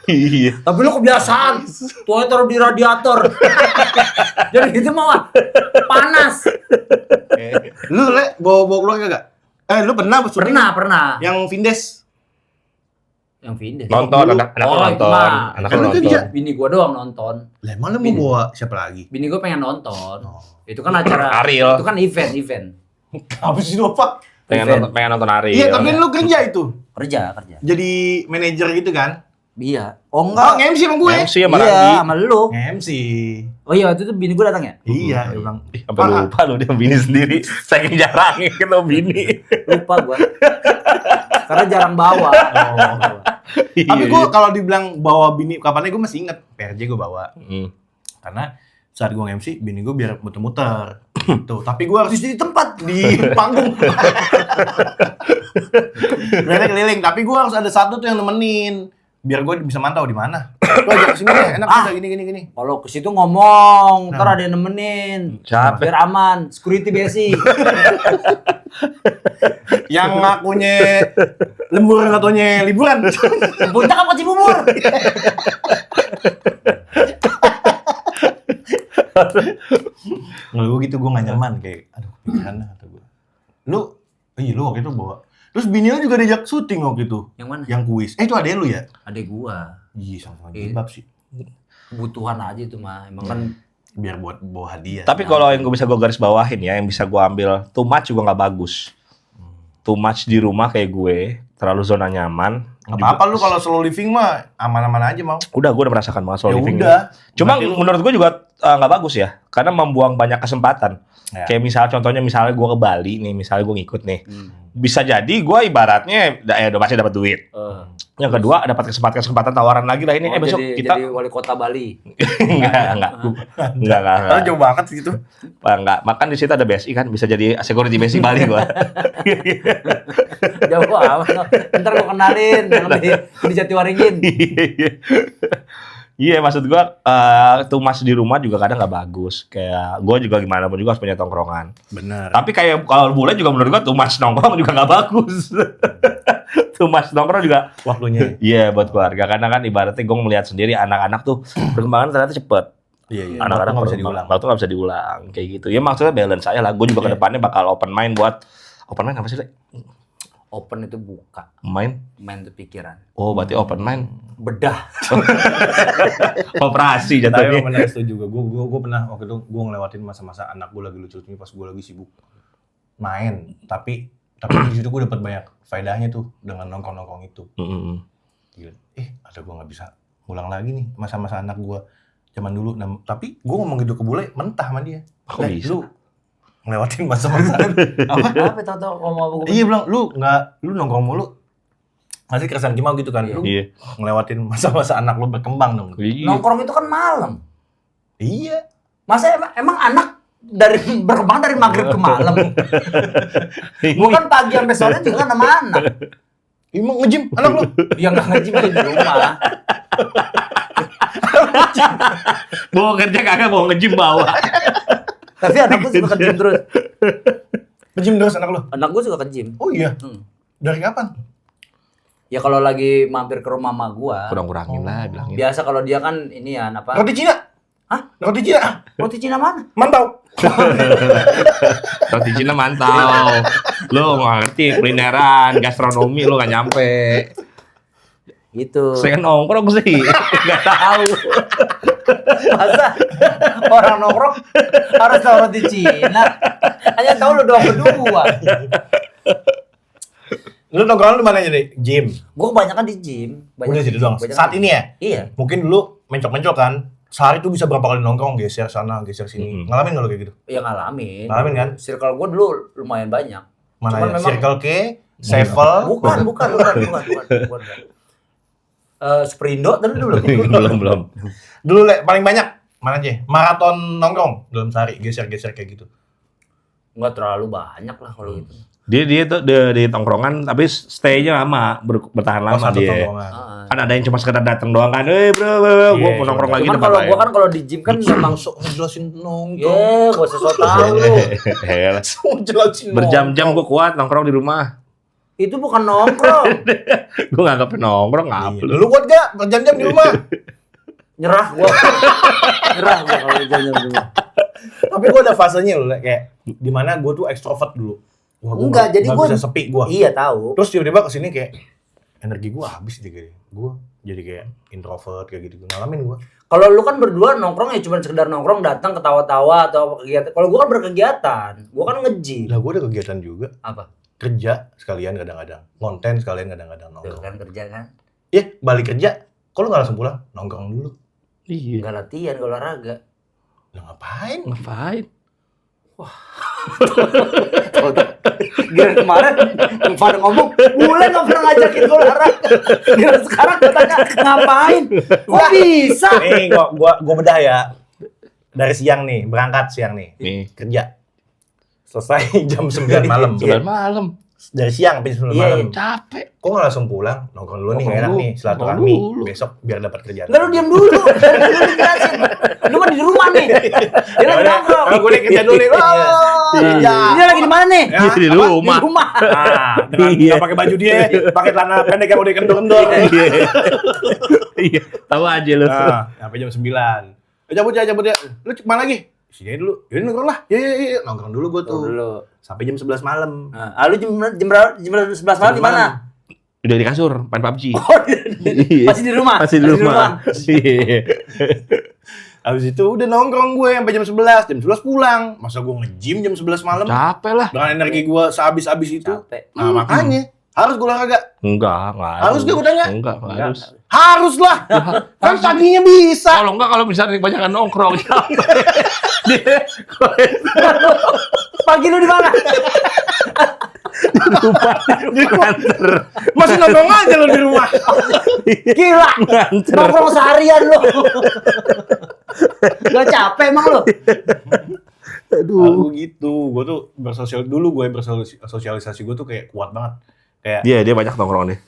Iya. Tapi lu kebiasaan, tuanya taruh di radiator. Jadi gitu mah panas. Lu Le bawa keluarga gak? Lu pernah syuting Pernah. yang Vindes? Yang Vindes. Nonton anak Oh, nonton. itu mah. Anak Kan lu nonton. kerja. Bini gua doang nonton. Lah emang lu mau Vindes. bawa siapa lagi? Bini gua pengen nonton. Oh. Itu kan acara. Ariel. Itu kan event. Apa sih lu apa? Pengen nonton Ari. Iya, tapi lu kerja itu. Kerja. Jadi manajer gitu kan? Iya. Oh Oh, enggak. MC sama gue. MC sama Iya, Randi. sama lu. MC. Oh iya, waktu itu bini gua datang ya? Iya, dia bilang. Ih, sampai lupa lu dia bini sendiri. Saking jarangnya ketemu bini. Lupa gua. Karena jarang bawa. Tapi gue kalau dibilang bawa bini, kapannya gue masih inget. PRJ gue bawa. Karena saat gue MC, bini gue biar muter-muter. Tuh, tapi gue harus di tempat, di panggung. Keliling, tapi gue harus ada satu tuh yang nemenin. Biar gue bisa mantau di mana. Lo ajak kesini deh, enak bisa gini. Kalau ke situ ngomong, ntar ada yang nemenin. Siapa? Biar aman, security basic. Yang ngakunya lembur, nggak taunya liburan. Puncak apa Cibubur? Nggak, gue gitu, gue gak nyaman. Kayak, aduh, pikiran lah, kata gue. Lu waktu itu bawa. Terus bini lu juga diajak syuting waktu itu. Yang mana? Yang kuis. Itu adek lu ya? Adek gua. Iya, sama-sama Iya. jilbab sih. Kebutuhan aja itu mah. Emang kan Biar buat bawa hadiah. Tapi kalau yang gue bisa gue garis bawahin ya, yang bisa gue ambil too much juga nggak bagus. Too much di rumah kayak gue, terlalu zona nyaman. Nggak apa-apa lu kalau slow living mah aman-aman aja mau. Udah, gue udah merasakan banget slow Ya living. udah. Cuma Berarti lu- menurut gue juga nggak bagus ya, karena membuang banyak kesempatan. Ya. Kayak misalnya gue ke Bali nih, misalnya gue ngikut nih. Bisa jadi gue ibaratnya udah pasti dapat duit. Yang kedua dapat kesempatan tawaran lagi lah ini. Besok kita jadi wali kota Bali. enggak. Karena jauh banget sih itu. Enggak, makan di situ ada BSI kan, bisa jadi security BSI Bali gua. Jauh amat. Ntar gua kenalin yang di Jatiwaringin. Iya, maksud gua too much di rumah juga kadang nggak bagus. Kayak gua juga gimana pun juga harus punya tongkrongan. Bener. Tapi kayak kalau bule juga menurut gua too much nongkrong juga nggak bagus. Too much nongkrong juga Waktunya. iya buat keluarga. Karena kan ibaratnya gua melihat sendiri anak-anak tuh perkembangan ternyata cepet. Iya. Anak-anak nggak bisa perkembangan. diulang. Waktu nggak bisa diulang kayak gitu. Ya maksudnya balance saya lah. Gue juga Iya. kedepannya bakal open mind buat open mind apa sih? Le? Open itu buka, Main? main itu pikiran. Oh, berarti open mind. Bedah. Operasi Tapi jatuhnya. emang bener setuju gue. Gue pernah waktu itu gue ngelewatin masa-masa anak gue lagi lucu-lucunya pas gue lagi sibuk main. Tapi di situ gue dapat banyak faedahnya tuh dengan nongkrong-nongkrong itu. Gila. Ada gue nggak bisa ulang lagi nih masa-masa anak gue zaman dulu. Nah, tapi gue ngomong gitu ke bule mentah sama dia. Kok bisa? Lu ngelewatin masa-masa. Apa tau ngomong apa gua? Iya bilang lu nongkrong mulu. Masih keresahan Kimau gitu kan. Lu Iya. ngelewatin masa-masa anak lu berkembang dong. Nongkrong itu kan malam. Iya. Masa emang anak berkembang dari maghrib ke malam. Bukan pagi sampai sore juga kan sama anak. Emang nge-gym anak lu. Yang nggak ngaji di rumah. Mau kerja kagak, mau nge-gym bawa. Tapi anak gue suka ke-gym terus. Nge-gym terus anak lu. Anak gue suka ke-gym. Oh iya. Hmm. Dari kapan? Ya kalau lagi mampir ke rumah mama gua. Kurang-kurangin lah bilangin. Biasa kalau dia kan ini ya apa? Roti Cina. Hah? Roti Cina. Roti Cina mana? Mantau. Roti Cina mantau. Lu nggak ngerti kulineran, gastronomi lu nggak nyampe. Gitu. Saya nongkrong sih, nggak tahu. Masa orang nongkrong harus tahu roti Cina? Hanya tahu lu doang berdua. Lu nongkrong di mana aja nih? Gym. Gue kebanyakan di gym. Udah situ doang. Kebanyakan Saat di ini ya? Iya. Mungkin dulu mencok-mencok kan. Sehari tuh bisa berapa kali nongkrong, geser sana, geser sini. Ngalamin nggak lo kayak gitu? Ya ngalamin. Ngalamin kan? Circle gue dulu lumayan banyak. Mana Cuman ya? memang- Circle K, Sevel. Bukan. Superindo tadi dulu. belum. Dulu paling banyak mana aja? Maraton nongkrong dalam sehari, geser-geser kayak gitu. Nggak terlalu banyak lah kalau gitu. Dia tuh di tongkrongan tapi stay-nya lama, bertahan lama Satu dia. tongkrongan. Kan ada yang cuma sekedar datang doang kan. Bro, gua mau nongkrong lagi Cuman tempat kalau lain. gue kan kalau di gym kan memang Sok ngejelasin nongkrong. ya gue sesuatu tahu lu. Helah. Sok ngejelasin Berjam-jam gua kuat nongkrong di rumah. Itu bukan nongkrong. Gua nganggapnya nongkrong ngap lu. Lu kuat gak berjam-jam di rumah? Nyerah gue. Nyerah gue kalau jalan dulu. Tapi gue ada fasenya loh, kayak dimana gue tuh ekstrovert dulu. Wah, gua Enggak, jadi nggak gue bisa sepi gue. Iya tahu. Terus tiba-tiba kesini kayak energi gue habis deh kayak. Gue jadi kayak introvert kayak gitu. Ngalamin gue. Kalau lu kan berdua nongkrong ya cuma sekedar nongkrong datang ketawa-tawa atau kegiatan. Kalau gue kan berkegiatan. Gue kan nge-gym. Lah gue ada kegiatan juga. Apa? Kerja sekalian kadang-kadang. Konten sekalian kadang-kadang Tuh nongkrong. kan kerja kan. Iya, balik kerja. Kok lu gak langsung pulang? Nongkrong dulu. Iya. Enggak latihan, enggak olahraga. Lah ngapain? Ngapain? Gila kemarin pada ngomong, "Bule enggak pernah ngajakin gue olahraga." Gila sekarang katanya ngapain? Kok bisa? Nih, gua bedah ya. Dari siang nih, berangkat siang nih. Nih, Kerja. Selesai jam 9 malam. 9 malam. Dari siang sampai 9 Iya, malam. Capek. Kok nggak langsung pulang? Nongkrong dulu nih, Nongkrong nggak enak dulu. nih, silaturahmi. Nongkrong dulu. Besok biar dapat kerjaan. Enggak, lu diam dulu. Lu dijelasin. Lu kan di rumah nih. Dia lagi nongkrong. Kalau gue nih kerja dulu nih. Iya. Dia lagi di mana nih? Ya, Di apa? rumah. Di rumah. Nah, dengan Iya. nggak pakai baju dia, pakai celana pendek yang udah kendor-kendor. Iya. Iya, tahu aja lu. Nah, sampai jam 9. Cabut ya. Lu kemana lagi? Sini dulu. Yaudah nongkrong lah. Iya. Nongkrong dulu gue tuh. Dulu. Sampai jam 11 malam. Nah, lu jam 11 malam di mana? Udah di kasur, main PUBG. Iya. Masih di rumah. Masih di rumah. Iya. Habis itu udah nongkrong gue sampai jam 11. Jam 11 pulang. Masa gue nge-gym jam 11 malam? Capek lah. Dengan energi gue sehabis-habis itu. Capek. Nah, makanya harus gue olahraga. Enggak Harus dia gua tanya? Enggak harus. Harus lah. Kan paginya bisa. Kalau misalnya kebanyakan nongkrong capek. Dia Pagi lu di mana? lupa nganter. Masih nongkrong aja lo di rumah. Gila. Nganter. Nongkrong seharian lu. Gak capek emang lu? Aduh gitu. Gue tuh bersosialisasi gue tuh kayak kuat banget. Kayak Iya, dia banyak nongkrong deh.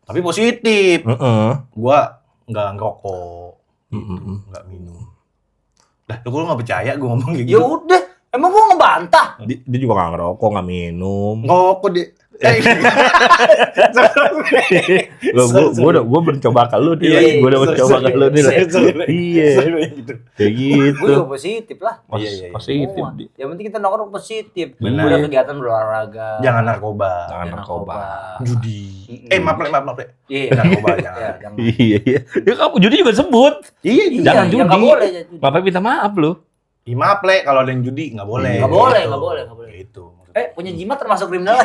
tapi positif. Heeh. Gue nggak ngerokok, nggak minum. Lah, lu nggak percaya gue ngomong kayak Ya gitu? udah. Emang gua ngebantah. Dia juga nggak ngerokok, nggak minum. Ngerokok dia. Gue mencoba ke lu nih, Iya, gue udah mencoba ke lu nih. Iya, gitu. kayak gitu. Gue juga positif lah. Iya. Positif. Semua. Yang penting kita nongkrong positif. Benar. Udah kegiatan berolahraga. Jangan narkoba. Jangan narkoba. Judi. Mm-mm. Maaf le. Iya. Narkoba Ya, jangan. jangan. Iya. Ya kamu judi juga sebut. Iya, Jangan ya judi. nggak boleh. ya, judi. Bapak minta maaf lu. maaf le, kalau ada yang judi nggak boleh. Nggak boleh, Gitu. nggak boleh, nggak boleh. Gitu. Punya jimat termasuk kriminal.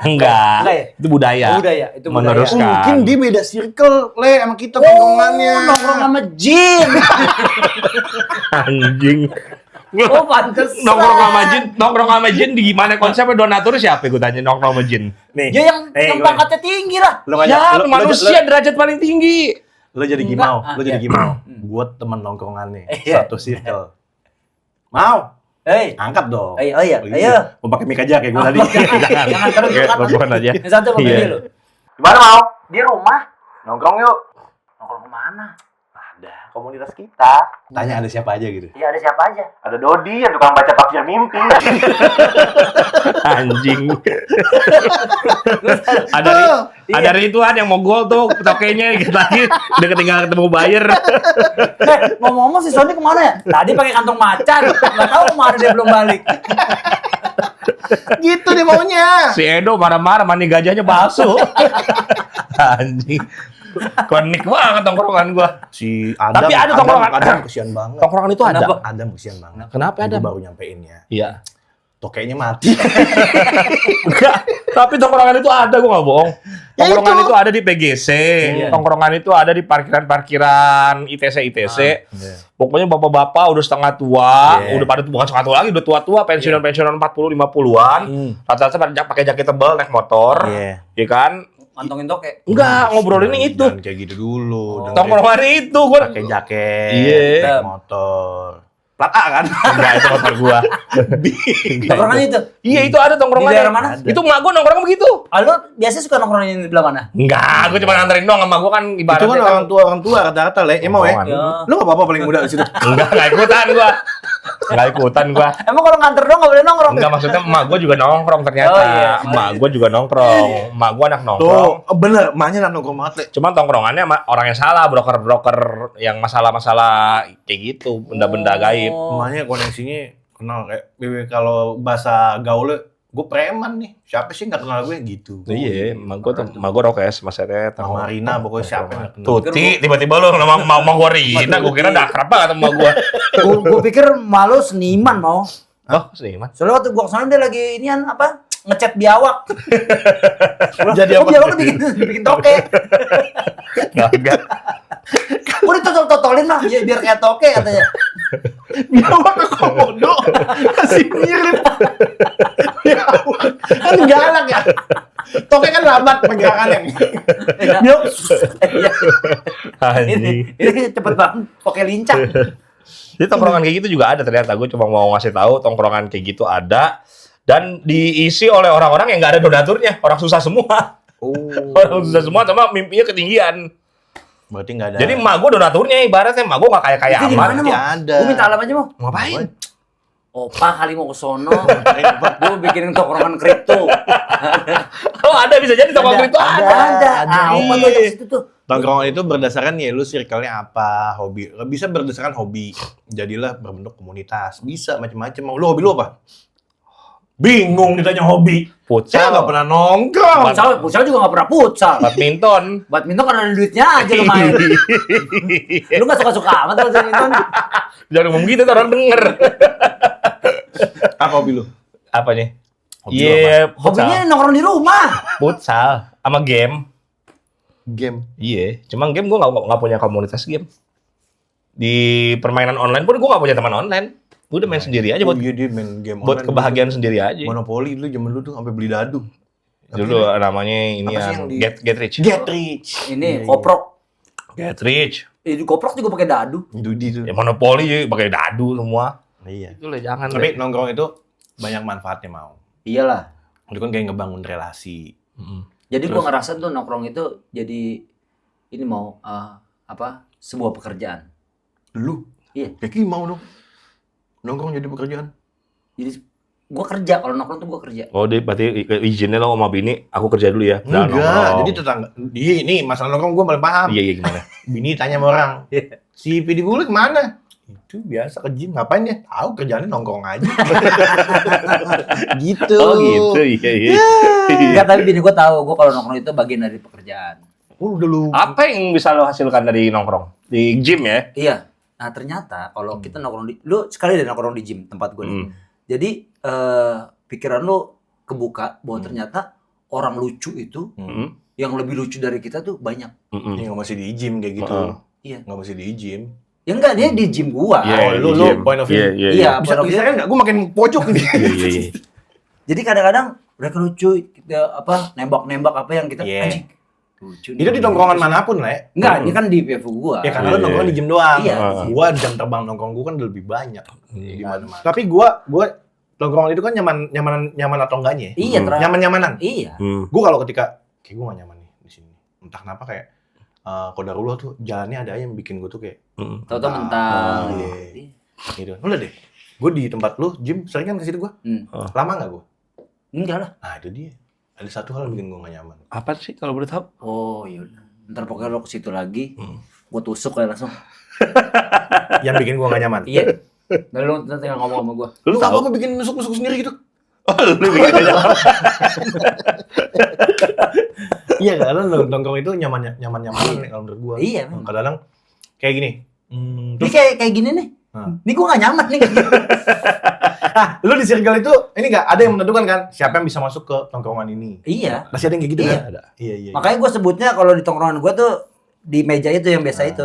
Enggak. Enggak ya? Itu budaya. Udah ya, itu budaya. Meneruskan. Mungkin dia beda circle le sama kita tongkrongannya. Nongkrong sama jin. Anjing. Oh, pantes. Nongkrong sama jin di gimana konsepnya donatur siapa gue tanya nongkrong sama jin. Nih. Ya yang gua- pangkatnya tinggi lah. Lu ngajak, Ya, lu- manusia derajat paling tinggi. Lu jadi Enggak. gimau, Ah, lu jadi iya. gimau. Gua temen nongkrongan nih, Iya. satu circle. Mau? Hei. Angkat dong. Ayo, ayo, Oh, ayo. Mau pakai mic aja kayak gua tadi. Jangan terus Kayak angkat. telepon aja. Yang satu apa Iya. beda lu? Gimana mau? Di rumah. Nongkrong yuk. Nongkrong kemana? Ada komunitas kita. Tanya ada siapa aja gitu. Iya, ada siapa aja? Ada Dodi yang tukang baca tafsir mimpi. Anjing. Ada Ridwan yang mau gol tuh tokenya dikit lagi udah ketinggalan ketemu buyer. Ngomong-ngomong si Sony kemana ya? Tadi pakai kantong macan. Nggak tahu kemana dia belum balik. Gitu deh maunya. Si Edo marah-marah mani gajahnya bakso. Anjing. Konik banget tongkrongan gua. Si Adam. Tapi ada tongkrongan. Adam kesian banget. Tongkrongan itu ada. Kenapa? Adam kesian banget. Kenapa Gua Adam? baru nyampein ya. Iya. Tokenya mati. Enggak. Tapi tongkrongan itu ada, gue nggak bohong. Ya Tongkrongan itu. itu ada di PGC, tongkrongan itu ada di parkiran ITC. Pokoknya bapak-bapak udah setengah tua, udah pada bukan setengah tua lagi, udah tua-tua, pensiunan 40-50-an. Rata-rata pada pakai jaket tebal naik motor, ya kan? Mantongin toke. Enggak, ngobrolin itu. Jangan kayak gitu dulu. Tongkrongan itu gue Pakai jaket, Iya. naik motor. plat A kan? Enggak, itu motor gua. Tongkrongan itu. Iya, itu ada tongkrongan. Di daerah mana? Itu emak gua nongkrong begitu. Lu biasanya suka nongkrongin di belah mana? Enggak, gua cuma nganterin doang sama gua kan Itu ibaratnya. kan orang tua rata-rata le. Emang ya? Omongan. Lu enggak apa-apa paling muda di situ. Enggak ikutan gua. Enggak ikutan gua. Emang kalau nganter dong nggak boleh nongkrong? Enggak, maksudnya emak gua juga nongkrong ternyata. Oh, iya. Emak gua juga nongkrong. Emak gua anak nongkrong. Tuh, bener, emaknya anak nongkrong banget le. Cuman tongkrongannya sama orang yang salah, broker-broker yang masalah-masalah kayak gitu, benda-benda gaib. Emaknya koneksinya kenal kayak kalau bahasa gaulnya gue preman nih. Siapa sih nggak kenal gue gitu. Iya, emak gua rokes, Mas Eret. Sama Rina pokoknya siapa yang nggak kenal. Tuti, tiba-tiba lu mau gua Rina, gua kira udah akrab banget sama gua. Gue pikir malu seniman mau. Oh, seniman. Soalnya waktu gua kesana dia lagi inian apa? Ngecat biawak. Jadi Oh, apa? biawak bikin toke. Enggak. Udah totolin lah biar kayak toke katanya. Biawak ke komodo. Masih mirip. Biawak. Kan galak ya. Toke kan lambat pergerakannya. Biawak. Ini cepet banget toke lincah. Jadi tongkrongan kayak gitu juga ada ternyata. Gue cuma mau ngasih tahu tongkrongan kayak gitu ada dan diisi oleh orang-orang yang nggak ada donaturnya, orang susah semua. Orang susah semua sama mimpinya ketinggian. Berarti nggak ada. Jadi emak gue donaturnya ibaratnya emak gue nggak kaya-kaya Itu di amat. mana, Pasti Mo? ada. Gue minta alam aja mau. Ngapain? Opa kali mau ke sono. Gue bikinin tongkrongan kripto. Oh ada bisa jadi tongkrongan itu ada. Ada. Ah, Opa tuh Iya. di situ tuh. Tongkrongan itu berdasarkan ya lu circle-nya apa, hobi. Bisa berdasarkan hobi. Jadilah berbentuk komunitas. Bisa macam-macam. Lu hobi lu apa? Bingung ditanya hobi. Saya Futsal, nggak pernah nongkrong. Futsal juga gak pernah futsal. badminton. Badminton kan ada duitnya aja lu main. Lu gak suka-suka amat kalau badminton. Jangan ngomong gitu, orang denger. Apa hobi lu? Apanya? Hobi Iya, Hobinya nongkrong di rumah. futsal sama game. Game. Iya, cuma game gue nggak punya komunitas game. Di permainan online pun gue nggak punya teman online. Gue udah main sendiri aja buat Iya dia main game buat online. kebahagiaan sendiri aja. Monopoli dulu zaman dulu tuh sampai beli dadu. Dulu namanya ini Apa sih yang yang di- Get Rich. Get rich. Ini koprok. Get Rich. Di koprok juga pakai dadu. Judi tuh. Ya Monopoli ya pakai dadu semua. Iya. Itu lah jangan. Tapi nongkrong itu banyak manfaatnya mau. Iyalah. Itu kan kayak ngebangun relasi. Jadi gua ngerasa tuh nongkrong itu jadi ini mau sebuah pekerjaan. Lu? Iya. Kayak mau dong. Nongkrong jadi pekerjaan. Jadi gua kerja kalau nongkrong tuh gua kerja. Oh, dia berarti izinnya lo sama bini, aku kerja dulu ya. Jangan Enggak, nongkrong. jadi tetangga. Ini masalah nongkrong gue paling paham. Iya gimana? Bini tanya sama orang, si Pidi Bulik mana? Itu biasa ke gym, ngapain ya? Tahu kerjaannya nongkrong aja. Gitu. Oh gitu, iya. Enggak, tapi bini gua tahu gua kalau nongkrong itu bagian dari pekerjaan. Udah lu. Apa yang bisa lo hasilkan dari nongkrong? Di gym ya? Iya. Nah, ternyata kalau kita nongkrong lu sekali deh nongkrong di gym tempat gua nih. Jadi pikiran lu kebuka bahwa ternyata orang lucu itu yang lebih lucu dari kita tuh banyak. Ya nggak masih di gym kayak gitu. Iya. Nggak masih di gym. Ya enggak, dia di gym gua. Iya, lu di gym. point of view. Iya. Iya, Bisa point of view. kan nggak? Gue makin pojok nih. Iya. Jadi kadang-kadang mereka lucu, kita nembak-nembak apa yang kita Iya. anjing. Lucu. Itu di tongkrongan manapun lah ya. Enggak, ini kan di PFU gua. Ya karena lu nongkrong di gym doang. Iya. Gua jam terbang nongkrong gua kan lebih banyak di mana-mana. Tapi gua nongkrong itu kan nyaman atau enggaknya? Ya? Iya, Nyaman-nyamanan. Iya. Gua kalau ketika kayak gua gak nyaman nih di sini. Entah kenapa kayak Qadarullah tuh jalannya ada yang bikin gua tuh kayak Tahu-tahu mentang. Iya. Gitu. Udah deh. Gua di tempat lu gym sering kan ke situ gua. Lama enggak gua? Enggak lah. Nah, itu dia. Ada satu hal yang bikin gua gak nyaman. Apa sih kalau boleh tahu? Oh, iya udah. Ntar pokoknya lo ke situ lagi, gua tusuk kayak langsung. Yang bikin gua gak nyaman. Iya. Lalu lu nanti tinggal ngomong sama gua. Lu tahu apa bikin nusuk-nusuk sendiri gitu? Oh, lu bikin aja. Iya, karena nongkrong itu nyaman-nyamanan kalau menurut gua. Iya, memang. Kadang-kadang kayak gini. Ini kayak gini nih. Ini gue gak nyaman nih. Nah, lu di circle itu ini nggak ada yang menentukan kan siapa yang bisa masuk ke tongkrongan ini? Iya. Masih ada yang kayak gitu Iya. kan? Ada. Iya. Makanya gue sebutnya kalau di tongkrongan gue tuh di meja itu yang biasa itu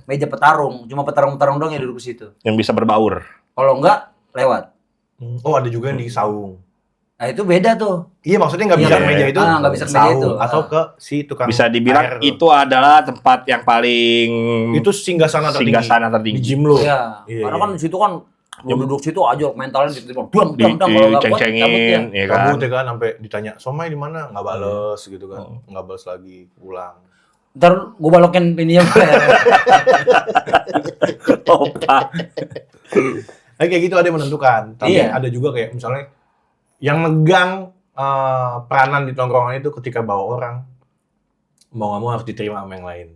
meja petarung, cuma petarung-petarung doang yang duduk di situ. Yang bisa berbaur. Kalau enggak lewat. Oh, ada juga yang di saung. Nah itu beda tuh. Iya, maksudnya nggak bisa Iya. ke meja itu. Nggak bisa ke meja saung, itu. atau ke si tukang. Bisa dibilang air tuh. itu adalah tempat yang paling Itu singgasana tertinggi. singgasana Di tertinggi. gym lo. Iya. Iya, Karena iya. kan di situ kan lu duduk situ aja mentalnya tiba-tiba dang kalau nggak kuat cabut ya. Diceng-cengin, ya kan. Kabut ya kan sampai ditanya, "Somai di mana?" Nggak bales gitu kan. Nggak bales lagi, pulang. Ntar gue balokin ini ya. Opa. Nah, kayak gitu ada yang menentukan. Tapi Iya. ada juga kayak misalnya yang megang peranan di tongkrongan itu ketika bawa orang mau nggak mau harus diterima sama yang lain.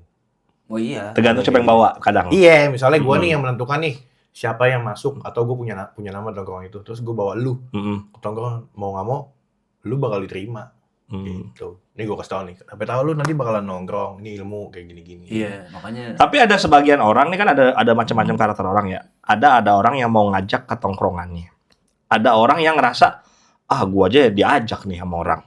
Oh iya. Tergantung siapa yang bawa kadang. Iya, misalnya gue nih yang menentukan nih siapa yang masuk atau gue punya nama di tongkrongan itu, terus gue bawa lu ke tongkrongan, mau nggak mau lu bakal diterima. Gitu. Ini gue kasih tau nih, tapi tahu lu nanti bakalan nongkrong, ini ilmu kayak gini-gini. Iya, makanya Tapi ada sebagian orang nih kan ada macam-macam karakter orang ya. Ada orang yang mau ngajak ke tongkrongannya. Ada orang yang ngerasa gua aja diajak nih sama orang.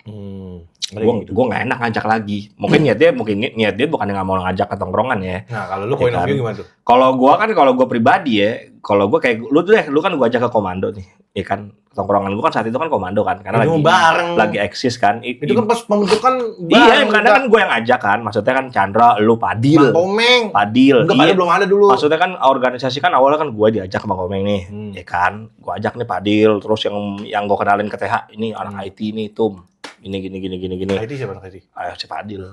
Gua nggak enak ngajak lagi. Mungkin niat dia bukan nggak mau ngajak ke tongkrongan ya. Nah, kalau lu point of view gimana tuh? Kalau gua pribadi ya, kalau gua kayak lu kan gua ajak ke komando nih. Ya kan tongkrongan gua kan saat itu kan komando kan karena Itu bareng. lagi eksis kan. Itu kan pas pembentukan iya, karena kan gua yang ajak kan. Maksudnya kan Chandra, lu Padil. Bang Komeng. Padil. Enggak, Iya. belum ada dulu. Maksudnya kan organisasi kan awalnya kan gue diajak ke Bang Komeng nih, ya kan, gue ajak nih Padil, terus yang gue kenalin ke TH ini anak IT nih Tum, ini gini. IT siapa IT? Ayo si Padil,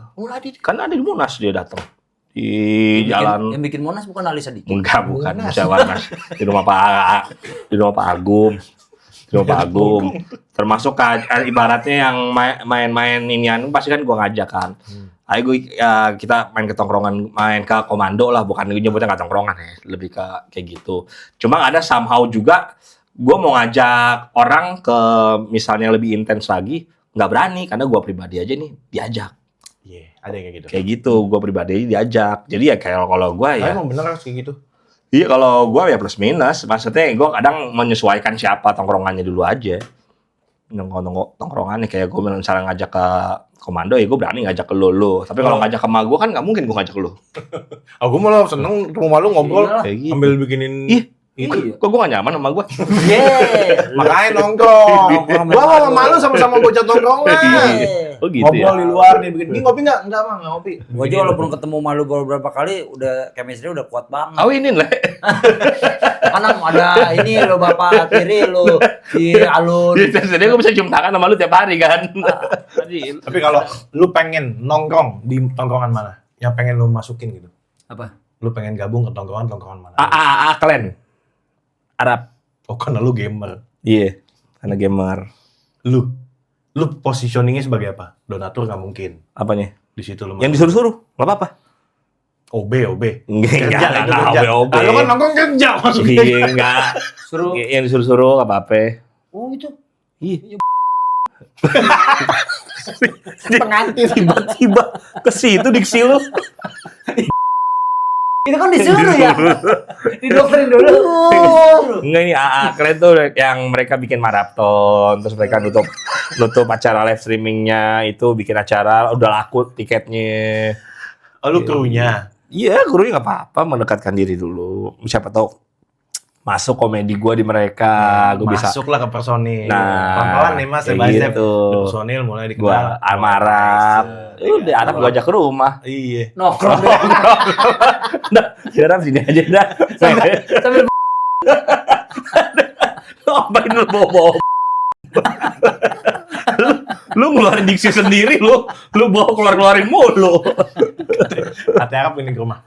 kan ada di Monas dia datang di jalan, yang bikin Monas bukan Ali Sadikin. bukan musyawarah di rumah Pak Agum. Di rumah Pak Agum. Termasuk ibaratnya yang main-main inian pasti kan gue ngajak kan. Ayo kita main ke tongkrongan, main ke komando lah, bukan nyebutnya nggak tongkrongan ya, lebih ke kayak gitu. Cuma ada somehow juga, gue mau ngajak orang ke misalnya lebih intens lagi, nggak berani karena gue pribadi aja nih diajak. Iya, ada yang kayak gitu. Kayak gitu, gue pribadi diajak. Jadi ya kayak kalau gue Tapi ya, emang bener harus kayak gitu. iya kalau gue ya plus minus. Maksudnya gue kadang menyesuaikan siapa tongkrongannya dulu aja. Tongkrongannya kayak gue misalnya ngajak ke komando ya gue berani ngajak ke lu. Tapi kalau ngajak ke emak gue kan nggak mungkin gue ngajak ke lu. Aku malah seneng ketemu malu ngobrol, Iyalah. Kayak gitu. ambil bikinin Ih, Iya. kok gue gak nyaman sama gue? Yeay. makanya nongkrong. Nongkrong Gua sama sama malu sama-sama bocah tongkrongan. Oh gitu Ngobrol ya? di luar nih bikin. Ini ngopi enggak? Enggak, Bang, enggak ngopi. Gue aja walaupun ketemu malu beberapa kali udah chemistry udah kuat banget. Kawinin lah. Karena ada ini lo bapak tiri lo si Alun. Jadi gue bisa cium tangan sama lu tiap hari kan. Tapi kalau lu pengen nongkrong di tongkrongan mana? Yang pengen lu masukin gitu. Apa? Lu pengen gabung ke tongkrongan mana? Klan. Arab. Oh, karena lu gamer. Iya, karena gamer. Lu positioningnya sebagai apa? Donatur nggak mungkin. Apanya? Di situ lu. Yang disuruh-suruh, nggak apa-apa. OB. Enggak, lah, itu enggak, kerja. OB. Nah, lu kan nongkrong kerja maksudnya. Iya, enggak. Suruh. Yang disuruh-suruh nggak apa-apa. Oh itu. Iya. Pengantin. Tiba-tiba ke situ diksi lu. Itu kan disuruh ya. Didoktrin dulu. Enggak, ini AA kalian tuh yang mereka bikin maraton, terus mereka nutup acara live streamingnya itu bikin acara udah laku tiketnya. Oh, lu krunya. Iya, gurunya nggak apa-apa mendekatkan diri dulu. Siapa tahu masuk komedi gue di mereka, gue bisa. Masuklah ke personil. Nah, pelan-pelan nih Mas, kayak step by step. gitu. Di personil mulai Gue dikenal. amarap. Udah, anak gue ajak ke rumah. Iya. Nongkrong doang. Nah, sekarang sini aja dah. Sambil Ngapain lu bawa? lu ngeluarin diksi sendiri lu bawa keluarin mulu. Hati Arab ini ke rumah.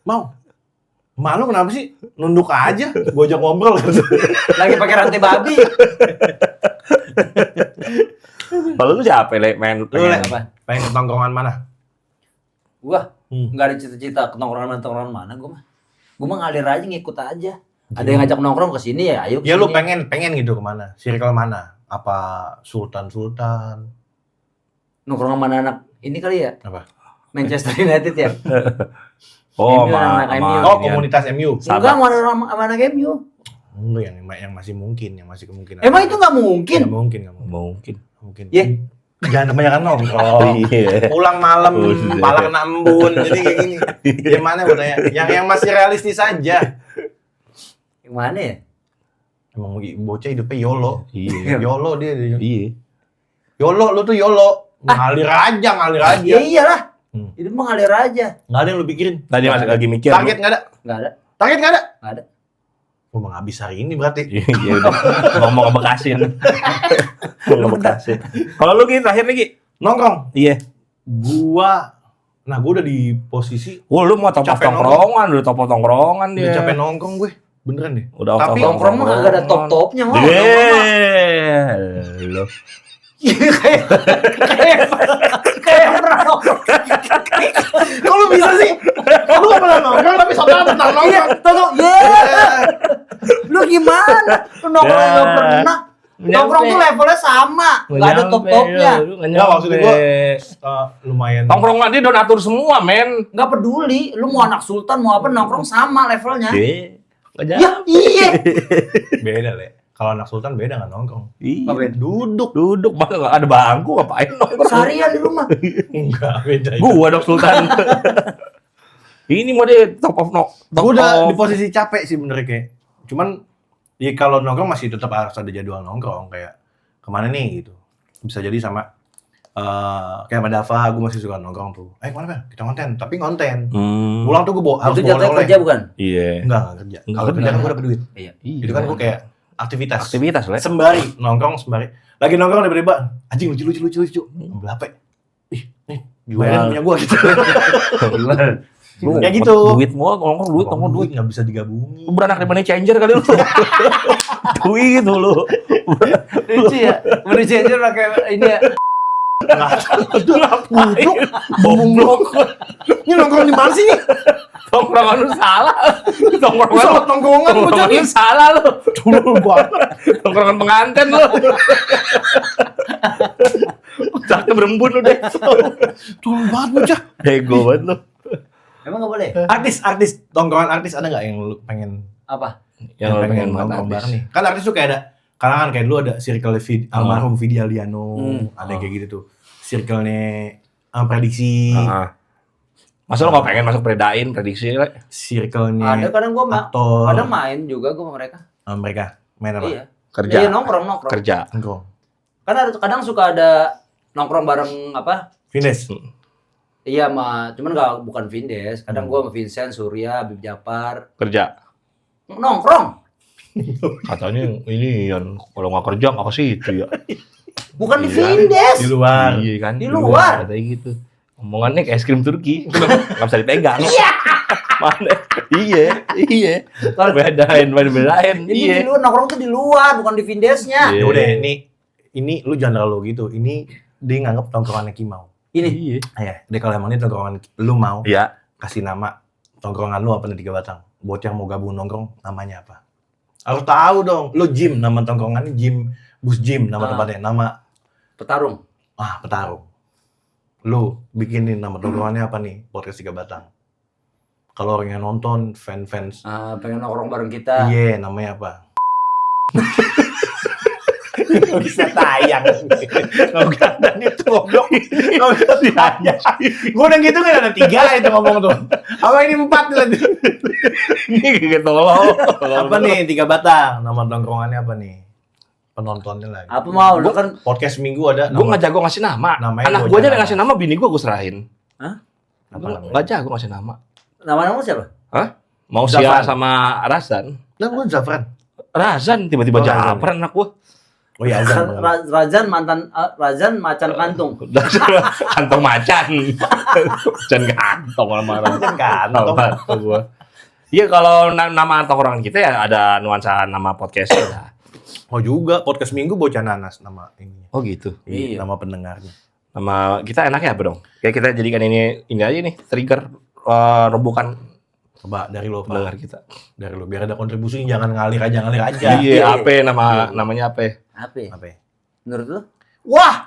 Mau? Malu kenapa sih? Nunduk aja. Gue ajak ngobrol. lagi pakai rantai babi. Kalau lu capek Le, main Lu pengen apa? pengen ke tongkrongan mana? Gua nggak ada cita-cita ke tongkrongan mana gua mah. Gua mah ngalir aja ngikut aja. Ada yang ngajak nongkrong ke sini ya, ayo. Ya lu kesini. pengen gitu kemana? Circle mana? Apa Sultan? Nongkrong sama anak ini kali ya? Apa? Manchester United ya. Oh, MU, anak MU. Oh, inian. komunitas MU. Enggak, sama anak MU. Enggak, yang masih mungkin, yang masih kemungkinan. Emang itu nggak mungkin? Nggak mungkin, nggak mungkin. Mungkin. Mungkin. Ya. Jangan kebanyakan nongkrong. Iya. Pulang malam, Buset. pala kena embun, jadi kayak gini. Gimana gue tanya? Yang masih realistis aja. Yang mana ya? Emang bocah hidupnya YOLO. Iya. YOLO dia. Iya. YOLO, lu tuh YOLO. Ngalir aja. Ya iyalah. Hmm. Itu mengalir aja. Nggak ada yang lu pikirin. Tadi masih lagi mikir. Target nggak ada. Nggak ada. Target nggak ada. Nggak ada. Oh, emang habis hari ini berarti. Iya udah. Ngomong ngebekasin. Ngebekasin. Kalau lu Ki terakhir nih Ki. Nongkrong. Iya. Gua udah di posisi Oh, lu mau top Capek tongkrongan, udah top tongkrongan udah dia. capek nongkrong gue. Beneran deh. Udah Tapi top Nongkrong mah kagak ada top-topnya mah. Lo. Kayak pernah nongkrong. Kok lu bisa sih? Lu nggak pernah nongkrong tapi soalnya tentang Iya, nongkrong. tahu ya. Lu gimana? Lu nongkrong Ya. nggak pernah. Nongkrong tuh levelnya sama, nggak ada top-topnya. Nggak, maksud gua lumayan. Tongkrongan dia donatur semua, men. Nggak peduli, lu mau anak sultan mau apa nongkrong sama levelnya. Iya. Ya iya. Beda le. Kalau anak sultan beda nggak nongkrong. Iya. Ngapain? Duduk masa nggak ada bangku ngapain nongkrong? Seharian di rumah. Enggak beda. Gua dong sultan. Ini mau dia top of no. Gue udah di posisi capek sih bener kayak. Cuman ya kalau nongkrong masih tetap harus ada jadwal nongkrong kayak kemana nih gitu. Bisa jadi sama kayak sama Dava, gue masih suka nongkrong tuh. Kemana Pel? Kita konten, tapi konten. Pulang tuh gue harus Itu bawa jatuhnya oleh. kerja bukan? Iya. Enggak kerja. Enggak Kalau kerja kan kerja. gue dapet duit. Iya. Itu kan gue kayak aktivitas. Aktivitas, Le. Sembari nongkrong sembari. Lagi nongkrong tiba-tiba anjing lucu. Ambil HP. Ih, nih bayarin punya gue gitu. Lu Ya gitu. Duit mau nongkrong duit. Nggak bisa digabungin. Lu beranak di money changer kali lu. Duit lu. Lucu ya. Money changer pakai ini ya. Itu ngapain? Goblok. Ini nongkrong di mana sih nih? Tongkrongan lu salah. Tongkrongan Sobat nongkrongan gue jadi. lu salah lu. Dulu banget. Tongkrongan pengantin lu. Cakep berembun lu deh. Dulu banget bocah. Ego banget lu. Emang nggak boleh? Artis, tongkrongan artis ada nggak yang lu pengen Apa? Yang lu pengen nongkrong artis. bareng nih? Kan artis tuh kayak ada kalangan kayak dulu ada circle almarhum Vidi Aldiano, ada kayak gitu tuh. Circle-nya prediksi, Masa lu nggak pengen masuk prediksi, Le? circle-nya Ada kadang gua aktor. kadang main juga gua sama mereka. Mereka main apa? Iya. Kerja. Iya nongkrong. Kerja. Nongkrong. Kan ada kadang suka ada nongkrong bareng apa? Fines. Iya cuman bukan Vindes. Kadang gua sama Vincent, Surya, Habib Japar Kerja. nongkrong. Katanya ini yang kalau nggak kerja nggak ke situ ya. Bukan di Iya. Vindes. Di luar. Iya kan. Di luar. Katanya gitu. Omongannya kayak es krim Turki. Nggak bisa dipegang. Iya. Mana? Iya. Kalau Bedain. ini Iya. di luar nongkrong tuh di luar, bukan di Vindesnya. Iya. Ya udah ini lu jangan terlalu gitu. Ini dia nganggap tongkrongannya Kimau. Ini Iya. Ya, dia kalau emang ini tongkrongan lu mau Iya. kasih nama tongkrongan lu apa nih 3 Batang. Buat yang mau gabung nongkrong namanya apa? Harus tahu dong. Lu gym nama tongkrongannya gym, bus gym nama tempatnya. Nama petarung. petarung. Lu bikinin nama tongkrongannya apa nih? Podcast 3 Batang. Kalau orang yang nonton fans Pengen nongkrong bareng kita. iya namanya apa? Bisa tayang. Nggak ada itu goblok. Nggak bisa tayang. Gue udah gitu kan ada 3 itu ngomong tuh. Apa ini 4 lagi? Ini kayak tolol. Apa nih 3 Batang? Nama tongkrongannya apa nih? Penontonnya lagi. Apa mau lu kan Podcast minggu ada. Gue nggak jago ngasih nama. Namanya Anak gua gue aja jago. yang ngasih nama, bini gue serahin. Apa Gue namanya? nggak jago ngasih nama. nama siapa? Mau Zafran. Sia sama Razan. Lah gue Zafran. Razan tiba-tiba Oh, Razan. Zafran anak gue. Oh iya Azan. Razan macan kantung. Kantong macan. Macan kantong marah. Azan kan. Kantong gue. Iya kalau nama tongkrongan kita ya ada nuansa nama podcastnya lah. Oh juga podcast minggu bocah nanas nama ini. Oh gitu. Iya. Nama pendengarnya. Nama kita enaknya apa dong? Kayak kita jadikan ini aja nih trigger robokan Coba dari lo Pak. pendengar kita. Dari lo biar ada kontribusi jangan ngalir aja. Iya, apa namanya apa? Apa? Ya? Apa? Ya? Menurut lu? Wah,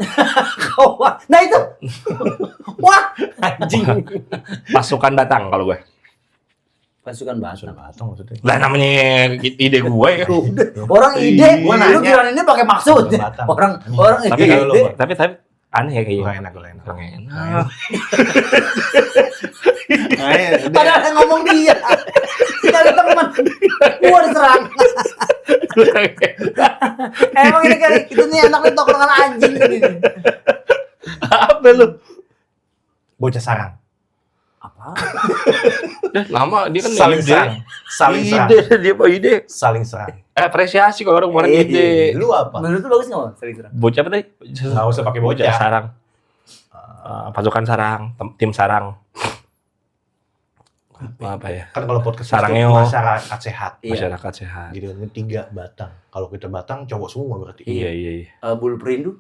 Wah, nah itu. Wah, anjing. Pasukan datang kalau gue. Pasukan Batam. Batang maksudnya. Lah namanya ide gue ya. Orang ide, Gua lu nanya. kira ini pakai maksud. Pasukan Batam. Orang Tapi ide. kalau tapi aneh ya kayaknya. Kurang enak, kurang enak. Kurang enak. Padahal yang ngomong dia. Dari teman. Gua diserang. Emang ini kayak itu nih anak lu tongkrongan anjing tadi. Apa lu? Bocah sarang. Apa? Dah lama dia kan Saling ide. serang. Saling serang. Ide dia apa ide? Saling serang. Apresiasi kalau orang kemarin ide. Lu apa? Menurut lu bagus nggak saling serang? Bocah apa tadi? Nggak usah pakai bocah. Sarang. Pasukan sarang, tim sarang. Apa ya? Kan kalau podcast Sarangnya, itu oh. masyarakat sehat. Masyarakat sehat. Jadi ini 3 batang. Kalau kita batang cowok semua berarti. Iya. Bulu perindu.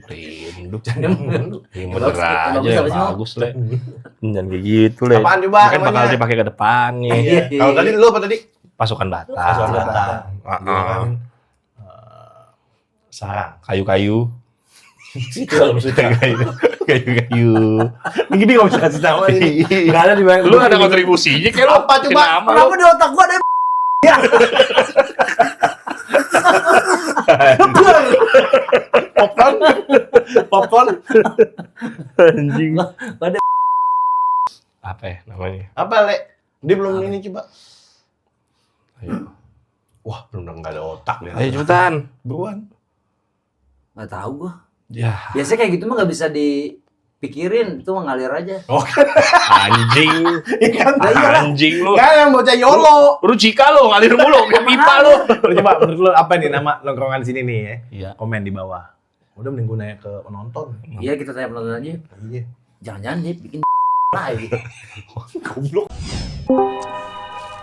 Rindu. Jangan. Iya, Bagus, bener aja. bagus, bagus, Bagus, Le. Jangan kayak gitu, Le. Apaan coba Kan bakal namanya? dipakai ke depannya. Iya. Kalau tadi lu apa tadi? Pasukan Batam. Pasukan batang. Ah, Gua kan sarang. Kayu-kayu. Itu kalau maksudnya. Kayu-kayu. Gini nggak bisa kasih nama ini. Nggak ada di mana. Lu ada kontribusinya kayak lu. Apa coba? Nama lu. Kenapa di otak gua ada Popcorn. Popcorn. Anjing. ada Apa ya namanya? Apa, Le? Dia belum ini coba. Ayo. Wah, belum nggak ada otak dia. Ayo cepetan. Buruan. nggak tahu gua. Ya, Biasanya kayak gitu mah nggak bisa dipikirin, itu mah ngalir aja. Oh, anjing. kan? Anjing lu. Kan yang bocah YOLO. Lu Cika lu ngalir mulu kayak pipa lu. Lu coba menurut lu apa nih nama nongkrongan sini nih ya? Iya. Komen di bawah. Udah mending gue nanya ke penonton. Iya kita tanya penonton aja. Iya. Jangan-jangan dia bikin lagi. Goblok.